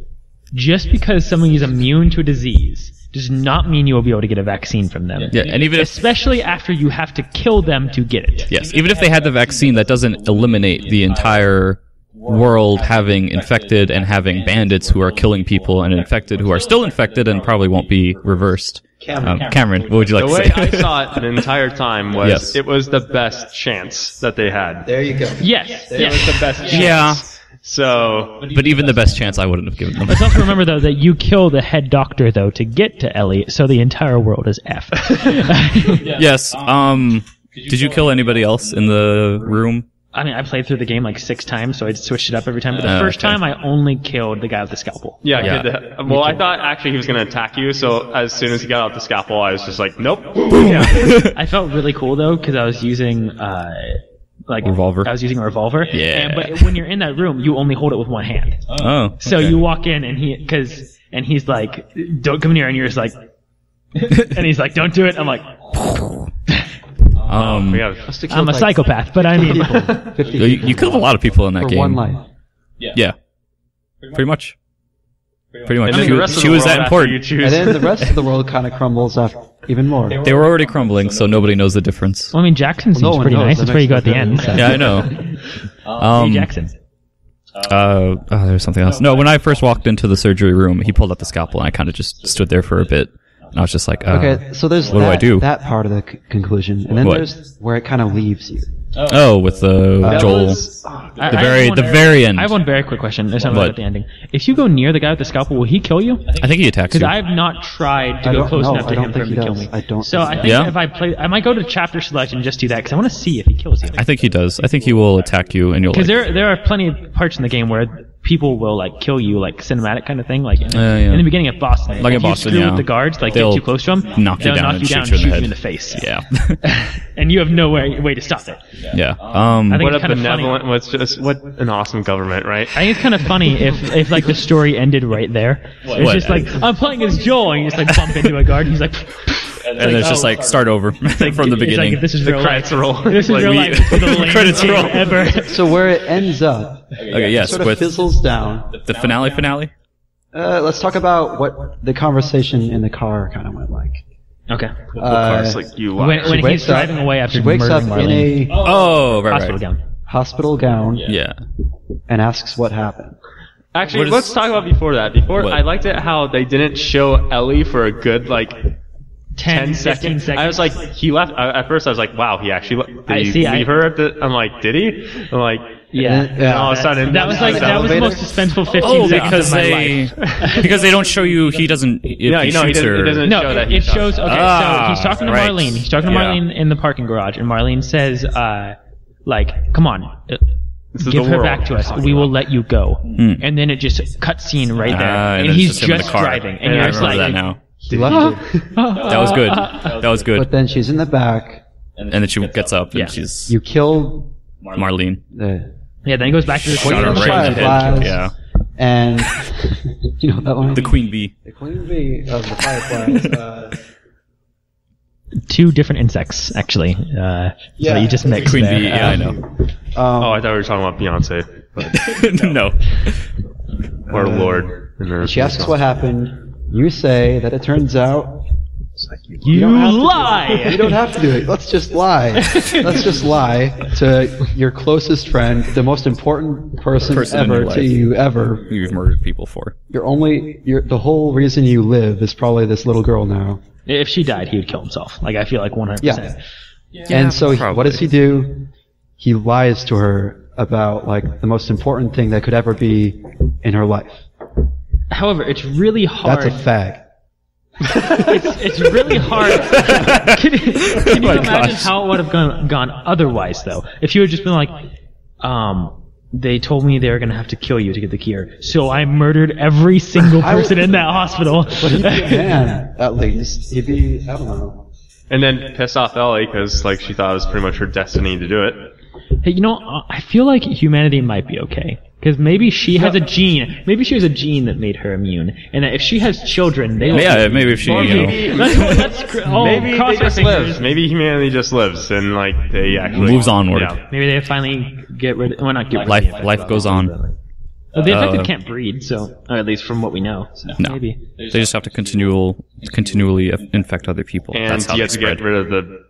just because somebody is immune to a disease does not mean you will be able to get a vaccine from them. Yeah, and even if, especially after you have to kill them to get it. yes, even if they had the vaccine, that doesn't eliminate the entire world having infected and having bandits who are killing people and infected who are still infected and probably won't be reversed. Cameron, what would you like The to way say? I saw it the entire time was Yes. it was the best chance that they had. There you go. Yes. It was the best chance. Yeah, So, but even the best chance I wouldn't have given them. Let's also remember, though, that you kill the head doctor, though, to get to Ellie, so the entire world is F. Yes. Did you kill anybody else in the room? I mean, I played through the game like 6 times, so I switched it up every time. But the first okay. time, I only killed the guy with the scalpel. yeah. Well, I thought actually he was going to attack you, so as soon as he got out the scalpel, I was just like, nope. I felt really cool, though, because I was using... Revolver. I was using a revolver. Yeah. But when you're in that room, you only hold it with one hand. Oh. So you walk in and he's like, "Don't come near," and you're just like, and he's like, "Don't do it." I'm like, I'm a psychopath, but I mean, 50 you killed a lot of people in that for game. one life. Yeah. Pretty much. Pretty much. And then the rest of She the was world that after you important. choose. And then the rest of the world kind of crumbles after even more. They were already crumbling, so nobody knows the difference. well, I mean, Jackson seems no one pretty knows. nice. That That's where you go at makes the end. no So. Yeah, I know. Hey, Jackson. There's something else. No, when I first walked into the surgery room, he pulled out the scalpel, and I kind of just stood there for a bit. And I was just like, Okay, so there's what do I do? that part of the conclusion, and then What? there's where it kind of leaves you. Oh, with Joel. The very end. I have one very quick question. There's something What? about the ending. If you go near the guy with the scalpel, will he kill you? I think he attacks Because you. I have not tried to I go don't close know. enough I to don't him for him think to he kill does. me. I don't So think I he think does. if I play, I might go to chapter select and just do that because I want to see if he kills you. I think he does. I think he will attack you, and you'll Because like... there are plenty of parts in the game where people will like kill you, like cinematic kind of thing, like in yeah. the beginning of Boston. Like if in Boston, you screw yeah. with the guards, like They'll get too close to them, knock you they'll down knock and you down shoot you in the and shoot head. you in the face. Yeah. And you have no way to stop it. Yeah. I think What a it's kind of benevolent, funny. what an awesome government, right? I think it's kind of funny if like the story ended right there. It's What? just like I'm playing as Joel, and you just like bump into a guard, and he's like, and it's just like, start over from the it's like beginning. if this is real Credits life. roll. This is Like, real life. This is the lamest Credits game roll. ever. So where it ends up, Okay, yes, sort of with fizzles down. the finale? Let's talk about what the conversation in the car kind of went like. Okay. It's like you When She he's wakes up- driving away after She wakes up murdering in Marlene. a Oh, right, Hospital right. gown. hospital gown Yeah. and asks what happened. Actually, What is- let's talk about before that. What? I liked it how they didn't show Ellie for a good, 10 seconds. I was like, he left. At first, I was like, wow, he actually did he leave her at the... I'm like, did he? I'm like... Yeah. Yeah. All of a sudden... That was like that was the most suspenseful 15 Oh, seconds because of my they life. because they don't show you he doesn't if No, he you know, he shoots doesn't- her. he doesn't- No, show that it he shows. Okay, so he's talking to right. Marlene. He's talking to Yeah. Marlene in the parking garage, and Marlene says, come on, This is give the her world back to we're us. talking We will about. let you go. And then it just cut scene right there, and and it's he's just him in the just car. driving, and I you're just remember like, that now. He left her. That was good. That was good. But then she's in the back. And then she gets up and Yeah. she's You killed Marlene. the yeah. Then he goes back to the Shot Shot her the right in the fireflies. head. Yeah. and you know that one. The queen bee. The queen bee of the fireflies. two different insects actually. So you just mixed Queen there. bee. Yeah, I know. Oh, I thought we were talking about Beyonce. No. Or Lord. in her- She asks what happened. You say that it turns out You don't have to do it. lie. You don't have to do it. Let's just lie. Let's just lie to your closest friend, the most important person in ever your life. to you ever. You've murdered people for. The whole reason you live is probably this little girl now. If she died, he would kill himself. Like I feel like 100%. Yeah. And so probably. what does he do? He lies to her about like the most important thing that could ever be in her life. However, it's really hard. That's a fag. It's really hard. Can you imagine gosh. how it would have gone otherwise, though? If you had just been like, they told me they were going to have to kill you to get the cure, so I murdered every single person in that hospital. But he'd be a man, at least. He'd be, I don't know. And then piss off Ellie because she thought it was pretty much her destiny to do it. Hey, I feel like humanity might be okay. Because maybe she has a gene. Maybe she has a gene that made her immune, and that if she has children, they will. Yeah, maybe if she, Maybe they cross our just fingers. live. Maybe humanity just lives and they actually moves onward. Yeah. Maybe they finally get rid. Well, not get rid. Life- of the infection, life goes on. The infected can't breed, so or at least from what we know. So No. maybe. They just have to continually infect other people. And That's how you they have to spread. get rid of the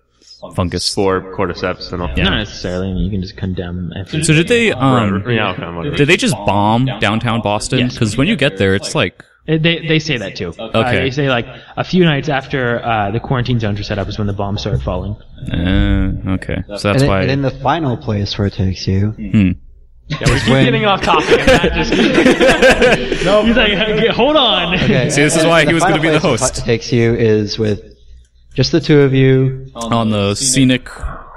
Fungus. spore cordyceps and all. Yeah. Not necessarily. I mean, you can just condemn. So did they Whatever. did they just bomb downtown Boston? Because when you get there, it's like They say that too. Okay. They say like a few nights after the quarantine zones were set up is when the bombs started falling. okay. So that's and, why. and in the final place where it takes you, Yeah, we keep when- getting off topic. And that just He's like, "Okay, hold on. okay, See, this is why he was going gonna to be the host. It takes you is with just the two of you on the scenic.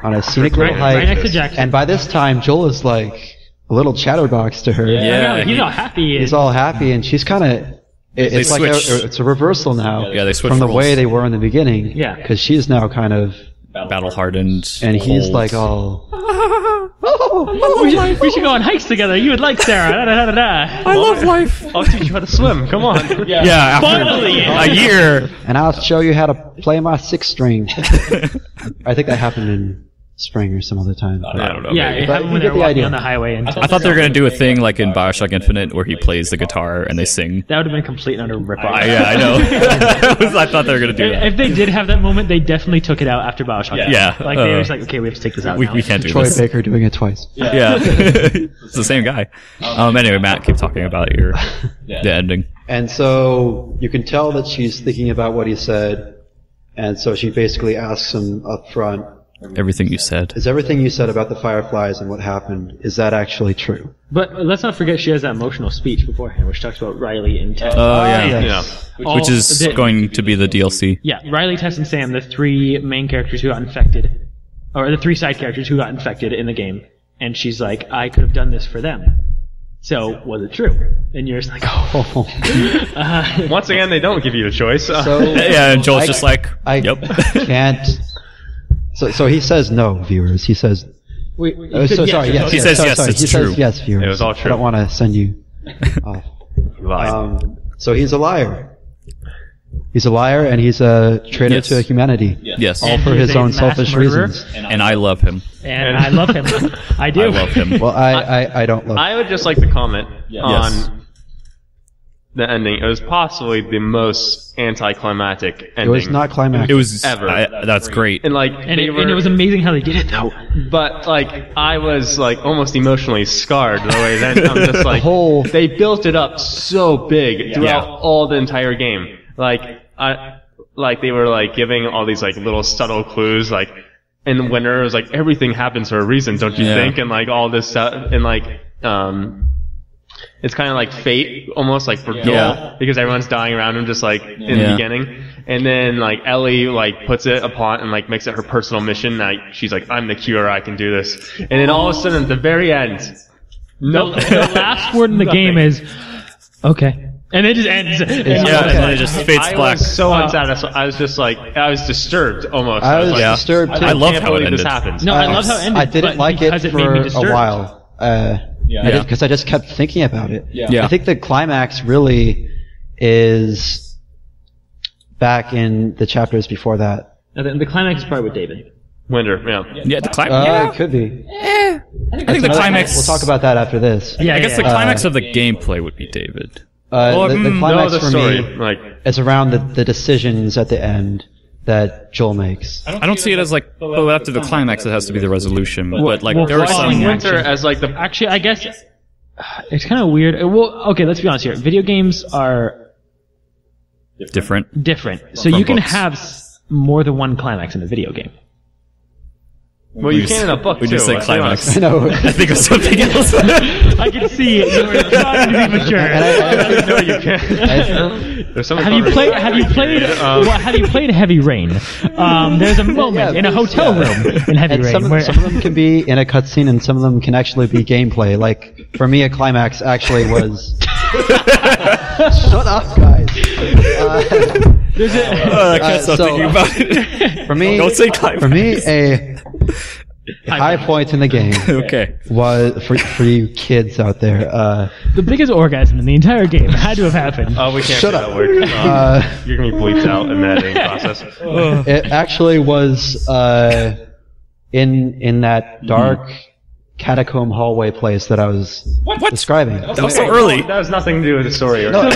on a scenic little hike, Right next to Jackson. and by this time Joel is like a little chatterbox to her. Yeah, He's all happy. He's all happy, and she's kind of. It's like switch. it's a reversal now. Yeah, they switch from the roles. way they were in the beginning. Yeah. because she's now kind of, Battle hardened. and he's cold. like all. we should go on hikes together. You would like Sarah. Da, da, da, da. I love life. I'll teach you how to swim. Come on. Yeah, after Finally. a year. And I'll show you how to play my sixth string. I think that happened in spring or some other time. I don't know. Yeah, maybe. it But happened you when get they were the walking idea. on the highway. And I thought they were gonna do a thing like in Bioshock Infinite where he plays the guitar and they sing. that would have been complete and utter rip off. I know. I thought they were gonna do that. If they did have that moment, they definitely took it out after Bioshock. Yeah. Like they were just like, okay, we have to take this out now. We can't do Troy this. Baker doing it twice. Yeah, it's the same guy. Anyway, Matt, keep talking about the ending. And so you can tell that she's thinking about what he said, and so she basically asks him up front, Everything you said. is everything you said about the Fireflies and what happened, is that actually true? But let's not forget she has that emotional speech beforehand, which talks about Riley and Tess. Oh yeah, yes. which is going to be the DLC. Yeah, Riley, Tess, and Sam, the three main characters who got infected, or the three side characters who got infected in the game. And she's like, I could have done this for them. So, was it true? And you're just like, oh. Once again, they don't give you a choice. So Yeah, and Joel's just like, I yep. can't. So he says no, viewers. He says. Sorry. Yes. He says yes, it's he true. says yes, viewers. It was all I true. don't want to send you off. You lied. So he's a liar. He's a liar, and he's a traitor Yes. to humanity. Yes, All for He's his a own mass selfish murderer. reasons. and I love him. And I love him. I do. I love him. Well, I don't love. I would just like to comment Yes. on the ending. It was possibly the most anticlimactic ending. It was not climactic. It was Ever. that's great. And like, And they it was amazing how they did it, though. but like, I was like almost emotionally scarred the way then. I'm just like, whole- they built it up so big throughout Yeah. all the entire game. Like they were like giving all these like little subtle clues, like in Winter it was like everything happens for a reason, don't you Yeah. think? And like all this stuff, and like it's kind of like fate, almost like for Joel, Yeah. because everyone's dying around him, just like in the Yeah. beginning. And then like Ellie like puts it upon and like makes it her personal mission. Like she's like, I'm the cure, I can do this. And then all of a sudden at the very end, no, The last word in the game is, okay. And it just ends. Yeah, and then it just fades I black. was so unsatisfied. I was just like, I was disturbed almost. I was like, Yeah. disturbed too. I love can't how it believe this ended. happened. No, I love how it ended. I didn't but like it because for made me a disturbed. while. Yeah. Because I just kept thinking about it. Yeah. I think the climax really is back in the chapters before that. And the climax is probably with David. Winter, yeah. Yeah, the climax. It could be. I think the climax. We'll talk about that after this. Yeah, I guess the yeah. climax of the gameplay would be David. The No, climax the for story, me like, is around the decisions at the end that Joel makes. I don't see it as like, oh, after the climax it has to be the resolution. But like, well, there are watching some. Winter as like the Actually, I guess it's kind of weird. Well, okay, let's be honest here. Video games are Different. different, so From you can books. have more than one climax in a video game. well, you can in a book When too. you say let's be honest. climax, I know. I think of something else. I can see it. You were trying to be mature. No, you can't. There's something Have you called- played? Have you played? Have you played Heavy Rain? There's a moment in a hotel room in Heavy And Rain some where of them can be in a cutscene, and some of them can actually be gameplay. Like for me, a climax actually was. Shut up, guys. I can't stop so- thinking about it. For me, Don't say climax. For me, a high point in the game Okay. was for you kids out there. the biggest orgasm in the entire game had to have happened. Oh, we can't Shut do up. that word. You're gonna be bleeped out in the editing process. It actually was in that dark catacomb hallway place that I was describing. That was so early. That has nothing to do with the story. Right? No,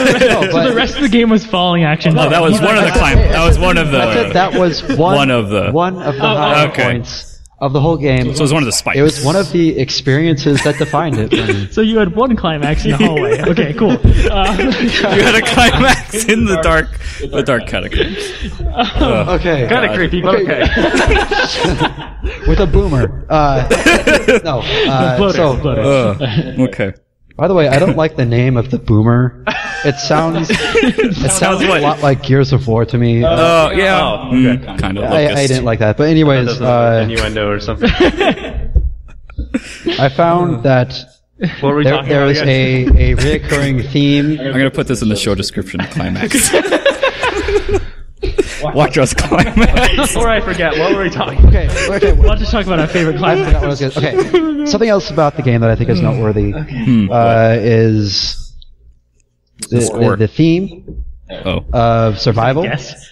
So the rest of the game was falling action. Oh, that was one of the climb. That was one of the. That was one of the high points of the whole game. So it was one of the spikes. It was one of the experiences that defined it for me. So you had one climax in the hallway. Okay, cool. You had a climax in the dark catacombs. Okay. Kind of creepy, but okay. With a boomer. No. Okay. By the way, I don't like the name of the boomer. It sounds a lot like Gears of War to me. Yeah. Okay. Kind of. I didn't like that. But anyways, Innuendo or something. I found that What were we talking there about is again? a reoccurring theme. I'm gonna put this in the show description. Climax. Watch us climax. Before I forget, what were we talking? Okay. We'll just talk about our favorite I climax. forgot what I was gonna. Okay, something else about the game that I think is noteworthy is the theme of survival, Yes.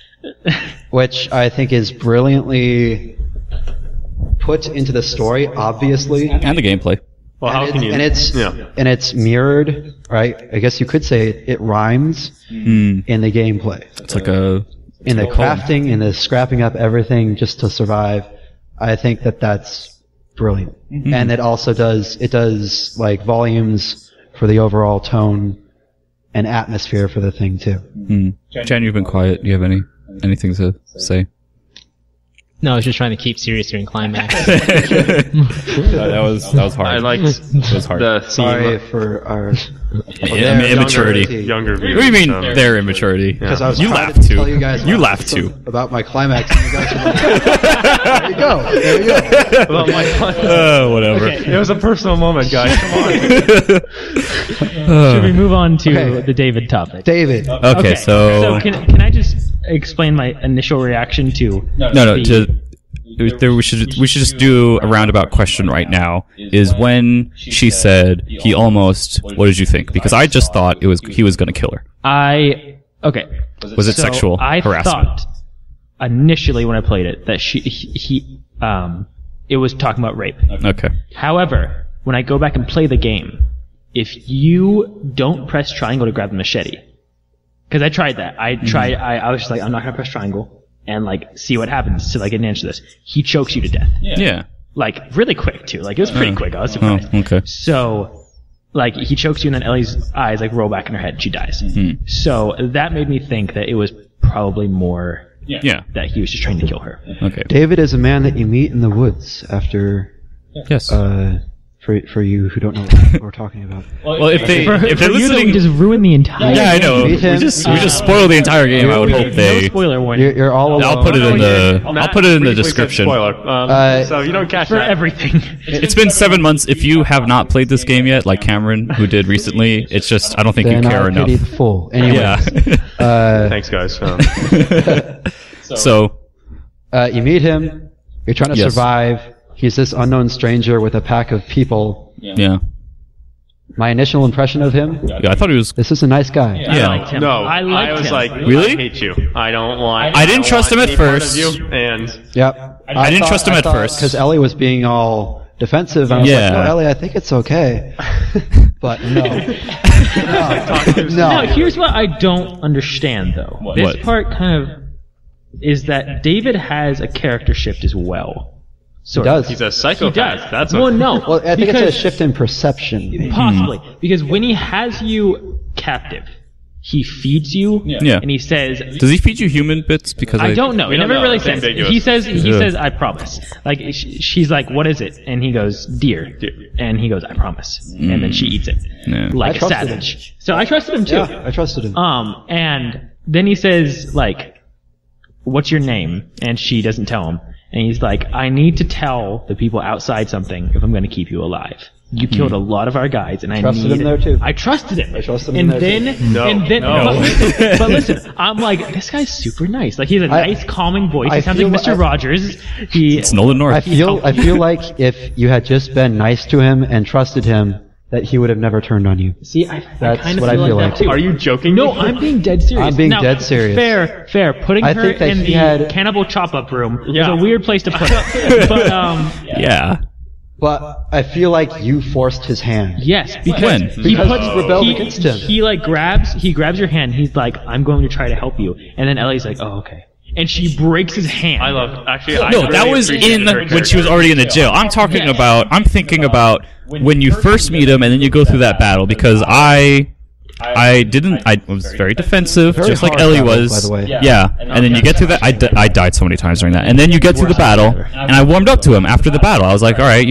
which I think is brilliantly put into the story. Obviously, And the gameplay. Well, how can you? and it's mirrored, right? I guess you could say it rhymes in the gameplay, It's like a. in the crafting, in the scrapping up everything just to survive. I think that's brilliant, and it also does like volumes for the overall tone and atmosphere for the thing too. Jen, you've been quiet. Do you have anything to say? No, I was just trying to keep serious during climax. That was hard. I liked It was hard. the Sorry theme. for our Immaturity. Younger viewers. What do you mean so- their immaturity? because I was You trying laughed to too. tell you guys You about laughed too. about my climax. And you guys were like, there you go. Well, Whatever. it was a personal moment, guys. Come on. Should we move on to Okay. the David topic? David. Okay, so can I just explain my initial reaction to we should just do a roundabout question right now. Is when she said he almost. What did you think? Because I just thought he was going to kill her. Was it sexual I harassment? thought initially when I played it that it was talking about rape. Okay. However, when I go back and play the game, if you don't press triangle to grab the machete, because I tried that. I was just like, I'm not gonna press triangle and like see what happens to like get an answer to this. He chokes you to death. Yeah. Like really quick too. Like it was pretty quick. I was surprised. Okay. So like he chokes you and then Ellie's eyes like roll back in her head and she dies. So that made me think that it was probably more Yeah. that he was just trying to kill her. Okay. David is a man that you meet in the woods after. Yes. For you who don't know what we're talking about. Well, if they're For you, that listening, we just ruined the entire. yeah, I know. Meet We him. just spoiled the entire game. I would hope No they. spoiler warning You're all alone. I'll put it in the. Matt I'll put it in the briefly said description. Spoiler. So you don't catch for that. everything. It's been 7 months. If you have not played this game yet, like Cameron, who did recently, it's just I don't think Then you care I enough. pity the fool. Anyway, Yeah. Thanks, guys. So you meet him. You're trying to Yes. survive. He's this unknown stranger with a pack of people. yeah. My initial impression of him: Yeah, I thought he was. this is a nice guy. Yeah. I liked him. No, I liked was him. like, Really? I hate you. I don't want. I didn't trust him at first. And Yep. I didn't trust him at first. because Ellie was being all defensive. And I was Yeah. like, no, Ellie, I think it's okay. But no. Now, here's what I don't understand, though. This What? part kind of is that David has a character shift as well. He Sort does. he's a He psychopath. does. That's well, what. no. Well, I think it's a because- shift in perception. Possibly. Because when he has you captive, he feeds you, Yeah. and he says, Does he feed you human bits? Because I don't know. It don't never know. really It's says. ambiguous. He says, Yeah. I promise. Like, she's like, what is it? And he goes, deer. And he goes, I promise. And then she eats it. Yeah. Like I a trusted savage. So I trusted him too. Yeah, I trusted him. And then he says, like, what's your name? And she doesn't tell him. And he's like, I need to tell the people outside something if I'm going to keep you alive. You killed a lot of our guys, and I Trusted need him there, too. I trusted him. I trusted him and there, then, too. No. and then, No. but listen, I'm like, this guy's super nice. Like, he has a nice, calming voice. I He sounds like feel- Mr. Rogers. It's Nolan North. I feel like if you had just been nice to him and trusted him, that he would have never turned on you. See, I That's kind of what I feel feel like like. that too. Are you joking? No, I'm being dead serious. I'm being Now, dead serious. Fair. Putting I her think that in he the had- cannibal chop-up room is Yeah. a weird place to put her. But Yeah. But I feel like you forced his hand. Yes, because When? he Because puts you rebelled against him. He like grabs your hand. He's like, "I'm going to try to help you," and then Ellie's like, "Oh, okay," and she breaks his hand. I love actually. I No, really that was appreciate in her when she was character. already in the jail. I'm thinking about when you first meet him and then you go through that battle, because I was very defensive, Very just like hard Ellie battle, was. by the way. Yeah. And then you get through that. I died so many times during that. And then you get through the battle, and I warmed up to him after the battle. I was like, all right,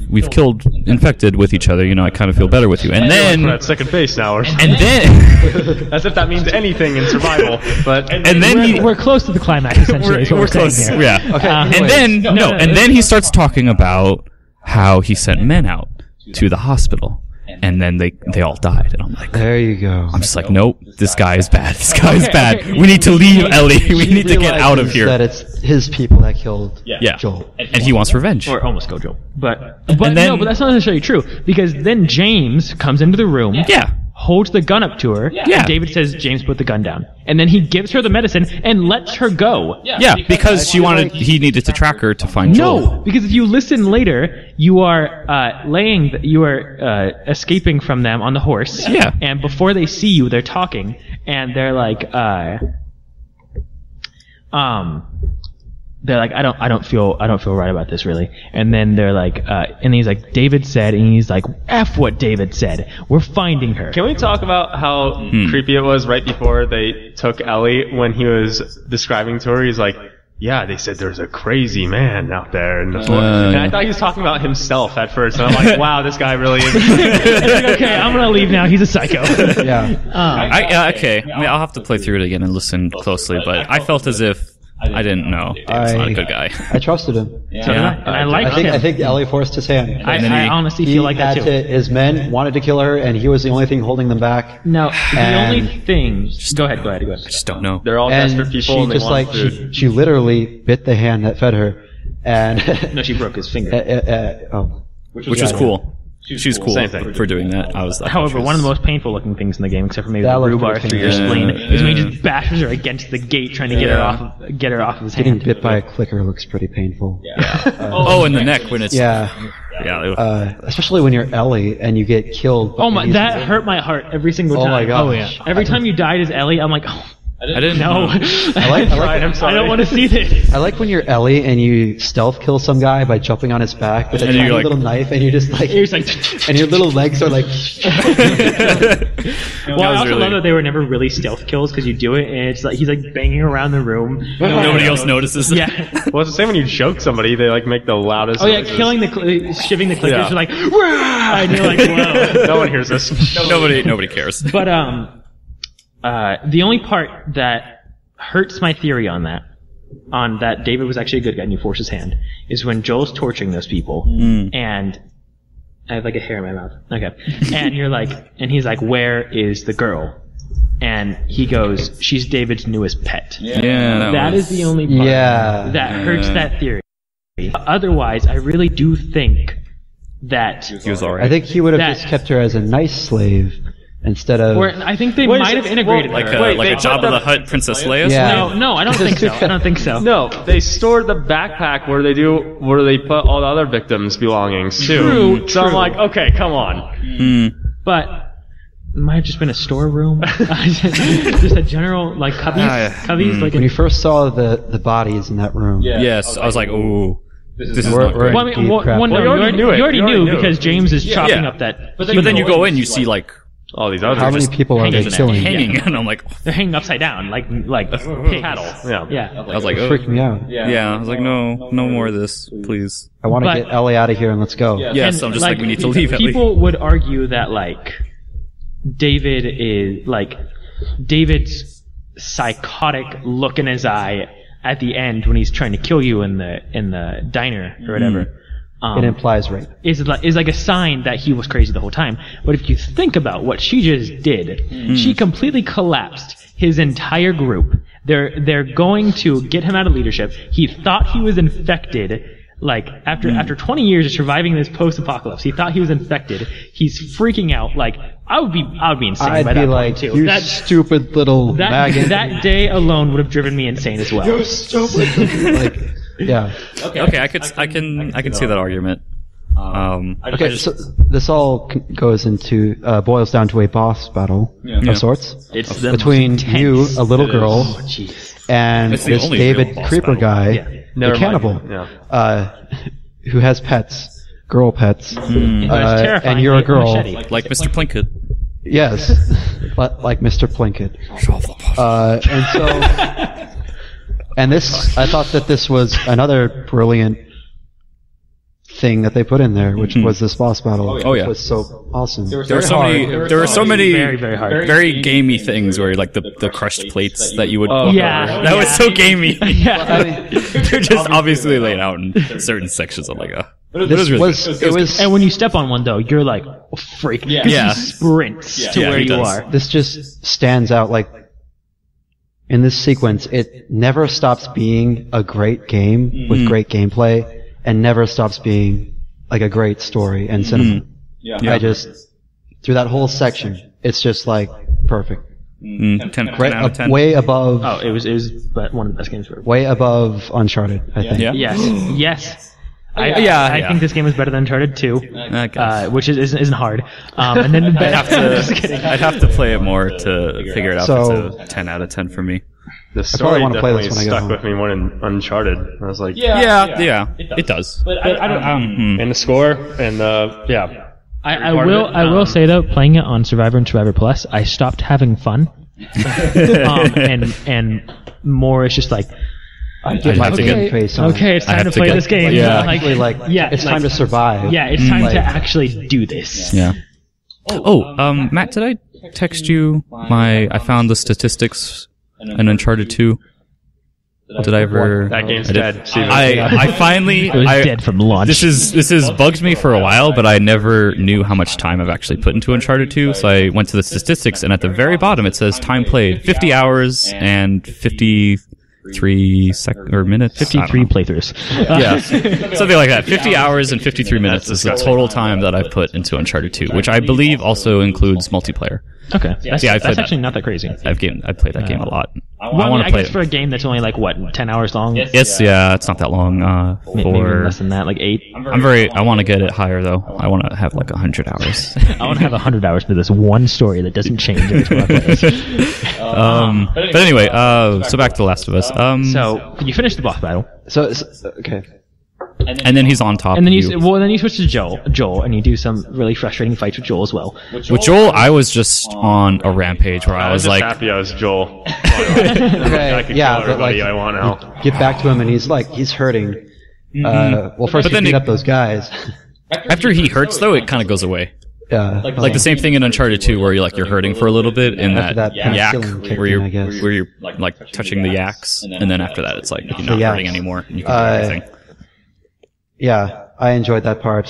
we've killed infected with each other. I kind of feel better with you. And We're then, at second base now, or and then, as if that means anything in survival. But and then we're close to the climax. Essentially, is what we're saying close. here. Yeah. Okay. And then and then he starts talking about how he sent men out to the hospital, and then they all died. And I'm like, There you go. I'm just like, nope, this guy is bad. This guy is bad. okay. We need to leave Ellie. We need to get out of Realizes here. That it's his people that killed Yeah. Joel. And he wants revenge. Or almost Gojo. But then- no, but that's not necessarily true, because then James comes into the room, Yeah. holds the gun up to her, Yeah. and David says, "James, put the gun down," and then he gives her the medicine and lets her go. Yeah, because he needed to track her to find Joel. No, because if you listen later, you are escaping from them on the horse. Yeah. And before they see you, they're talking, and they're like, I don't feel right about this really. And then they're like, and he's like, David said, and he's like, F what David said. We're finding her. can we talk about how creepy it was right before they took Ellie when he was describing to her? He's like, yeah, they said there's a crazy man out there in the forest. And I thought he was talking about himself at first. And I'm like, wow, this guy really is. Okay, I'm gonna leave now. He's a psycho. Yeah. Okay. I mean, I'll have to play through it again and listen closely, but I felt as if I didn't know. David's not a good guy. I trusted him. And I liked him. I think Ellie forced his hand. I honestly feel like that too. His men wanted to kill her, and he was the only thing holding them back. No, the And- only thing. Go ahead. I just don't know. They're all And desperate people. she And they just want like food. she literally bit the hand that fed her, and No, she broke his finger. Which was cool. She's cool Same thing. for doing that. I was like, However, one of the most painful looking things in the game, except for maybe That the looked rhubarb pretty through your painful. spleen, is when he just bashes her against the gate, trying to get her off of his getting hand. bit by a clicker looks pretty painful. oh, in the neck when it's Yeah, especially when you're Ellie and you get killed. Oh my, and he's- that hurt my heart every single Oh time. my gosh. Oh yeah. Every time you died as Ellie, I'm like, oh, I didn't no. know. I don't want to see this. I like when you're Ellie and you stealth kill some guy by jumping on his back with a And you're tiny like- little knife, and you're just like, You're just like, and your little legs are like. well, I also love that they were never really stealth kills, because you do it and it's like he's like banging around the room. Nobody else notices. Yeah. Well, it's the same when you choke somebody. They like make the loudest. Oh yeah, noises. killing shivving the clickers. Yeah. You're like, "Rah!" And you're like, whoa. No one hears this. Nobody cares. But the only part that hurts my theory on that David was actually a good guy and you force his hand, is when Joel's torturing those people and I have like a hair in my mouth. Okay. And you're like, and he's like, where is the girl? And he goes, she's David's newest pet. Yeah, That is the only part that hurts that theory. Otherwise, I really do think that, he was alright. I think he would have That- just kept her as a nice slave instead of. or I think they might have integrated like her. a they Jabba put the Hutt Princess Leia. Yeah. No, I don't think so. I don't think so. No, they stored the backpack where they put all the other victims' belongings too. True, So I'm true. like, okay, come on. But it might have just been a storeroom. Just a general, like, cubbies. Cubbies, like, when you first saw the bodies in that room. Yes, I was like, ooh, this is We're- not we're- great. well, I mean, deep well, crap. well, no, Well, you already knew it. You already You already knew knew. because James is chopping Yeah. up that. But then you go in, you see like All these others. How many people are they hanging killing? hanging, and I'm like, They're hanging upside down, like cattle. Yeah. Yeah. I was like, oh, Freaked me out. yeah. I was like, no more of this, please. I want to But- get Ellie out of here and let's go. Yes, And, I'm just like, we need to leave. People would argue that David's psychotic look in his eye at the end when he's trying to kill you in the diner or whatever. It implies rape. Is like a sign that he was crazy the whole time. But if you think about what she just did, she completely collapsed his entire group. They're going to get him out of leadership. He thought he was infected. Like after 20 years of surviving this post-apocalypse, he thought he was infected. He's freaking out. Like I would be insane I'd by be that like, point too. you stupid little maggot. That day alone would have driven me insane as well. Stupid. Like, yeah. Okay, I can see that argument. Okay, so this all goes into boils down to a boss battle of sorts between you, a little girl, and It's the this only David real boss Creeper battle. guy, the cannibal, who has pets, girl pets, and you're a girl. Like Mr. Plinkett. Yes, like Mr. Plinkett. And so, and this, I thought that this was another brilliant thing that they put in there, which was this boss battle. Oh, yeah. Which was so awesome. There were so many very, very hard. very gamey things where like the crushed plates that you would yeah. that was so gamey. Yeah. They're just obviously laid out in certain sections. I'm like, This was, And when you step on one, though, you're like, oh, freak. Yeah. He sprints to Yeah, where he you does. are. this just stands out. Like in this sequence, it never stops being a great game with great gameplay, and never stops being like a great story and cinema. I just through that whole section, it's just like perfect. 10 out of 10. Way above. Oh, it was one of the best games ever. Way above Uncharted, I think. Yeah. Yes. I think this game is better than Uncharted 2, I guess. which isn't hard. And then I'd have to play it more to figure it out. So- if it's a 10 out of 10 for me. The story wanna play definitely this when I go stuck home. with me more than Uncharted. I was like, Yeah, it does. But I don't. and the score, and I will say though, playing it on Survivor and Survivor Plus, I stopped having fun. And more, it's just like, I get my game face on. okay, it's I time have to to play get- this game. yeah. Actually, it's time to survive. Yeah, it's time Like- to actually do this. Yeah. Matt, did I text you I found the statistics in Uncharted 2? Did I ever? that game's I did. dead. Steven. I finally. It was dead from launch. This has bugged me for a while, but I never knew how much time I've actually put into Uncharted 2. So I went to the statistics, and at the very bottom it says time played 50 hours and 53 minutes. 53 playthroughs. Yeah, something like that. 50 hours and 53 minutes is the total time that I've put into Uncharted 2, which I believe also includes multiplayer. Okay, that's, Yeah, I played that's that. actually not that crazy. I played that game a lot. I Well, want I to play guess it. for a game that's only like what 10 hours long. It's not that long. Maybe even less than that, like 8. I want to get it higher though. I want to have like 100 hours. I want to have 100 hours for this one story that doesn't change every time I play it. But anyway, so back to The Last of Us. So you finish the boss battle, So okay. and then he's on top. and then of then you switch to Joel, and you do some really frustrating fights with Joel as well. With Joel, I was just on a rampage where I was just like, happy I was Joel. Okay, I can yeah, kill but like, everybody I want now. get back to him, and he's hurting. Well, first But you then beat it- up those guys. after he hurts though, it kind of goes away. Yeah, Like the same thing in Uncharted 2 where you're hurting for a little bit in After that that yak penicillin kicked where in, you're I guess. where you're like touching the yaks, and then after that it's like you're not The hurting yaks. anymore. And you can do everything. Yeah, I enjoyed that part.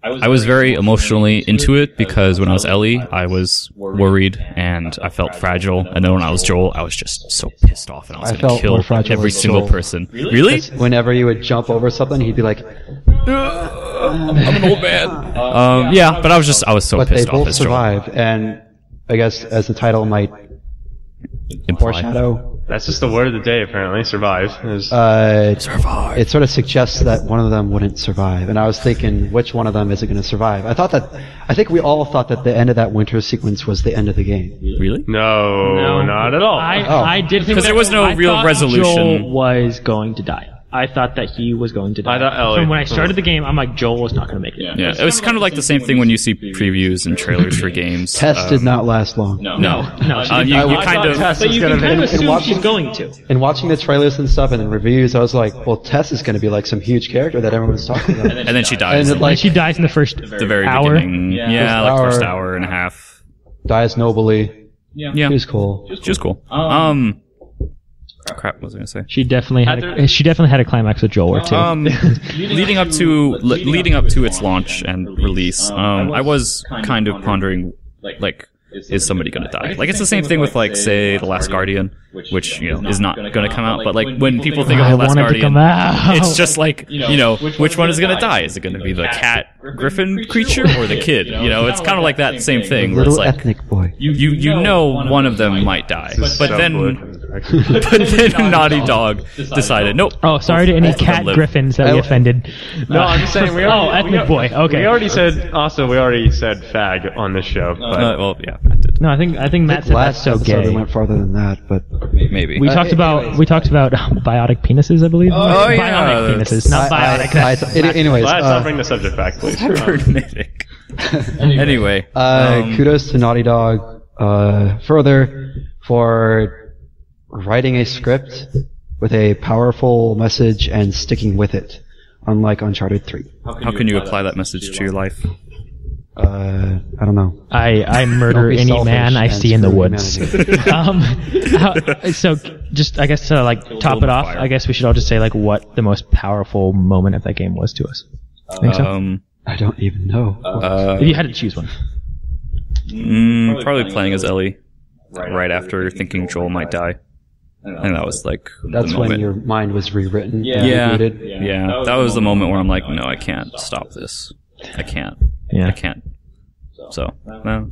I was very emotionally into it because when I was Ellie, I was worried and I felt fragile. And then when I was Joel, I was just so pissed off and I was I going to felt more kill fragile every as single Joel. person. Really? Whenever you would jump over something, he'd be like, I'm an old man. Yeah, but I was so but they pissed off both as Joel. survive. And I guess as the title might Imply. foreshadow, That's just the word of the day, apparently. Survive. Survive. it sort of suggests that one of them wouldn't survive. And I was thinking, which one of them is it going to survive? I think we all thought that the end of that winter sequence was the end of the game. Really? No, not at all. I did think 'Cause there was no I real thought resolution. Joel was going to die. I thought that he was going to die. I thought Ellie- From when I started the game, I'm like, Joel is not going to make it. Yeah, it was kind of like the same thing when you see previews and trailers for games. Tess did not last long. No. No, You kind of. but you can kind of assume she's going to. And watching the trailers and stuff and then reviews, I was like, well, Tess is going to be like some huge character that everyone's talking about. And then she dies. And it, like, She dies in the first the very hour. beginning. Yeah, like first hour and a half. dies nobly. Yeah, She was cool. she was cool. Crap, what was I gonna say? She definitely had a climax with Joel or two. Leading up to its launch and release, I was kind of pondering, like, is somebody going to die? Like, it's the same thing with, like, say, The Last Guardian, which, is not going to come out. But, like, when people think of I The Last want it to Guardian, come out. it's just like, which one is going to die? Is it going to be the cat griffin creature or the kid? It's kind of like that same thing. Where it's Little like, ethnic boy. you know one of them might die. But so then good. But then Naughty Dog decided, nope. Oh, sorry to any Let them cat live. griffins that we offended. No, I'm just saying. ethnic boy. Okay. We already said fag on this show. But Well, yeah, Matt did. No, I think Matt said that's Last so episode gay. we went farther than that, but Maybe. We talked about biotic penises, I believe. Oh, yeah. Bionic penises, not biotic. anyways, let's not bring the subject back, please. Cybernetic. Anyway. kudos to Naughty Dog further for writing a script with a powerful message and sticking with it, unlike Uncharted 3. How can you apply that message to your life? I don't know. I murder Don't be any selfish man I and see in the screw woods. humanity. So just I guess to like top it off, I guess we should all just say like what the most powerful moment of that game was to us. Think so? I don't even know. If you had to choose one. Probably playing as Ellie right after thinking Joel might die. I think that was like That's the when moment. your mind was rewritten. Yeah, rebooted. yeah. That was the moment where I'm like, no, I can't stop this. I can't. Yeah. I can't. So, no.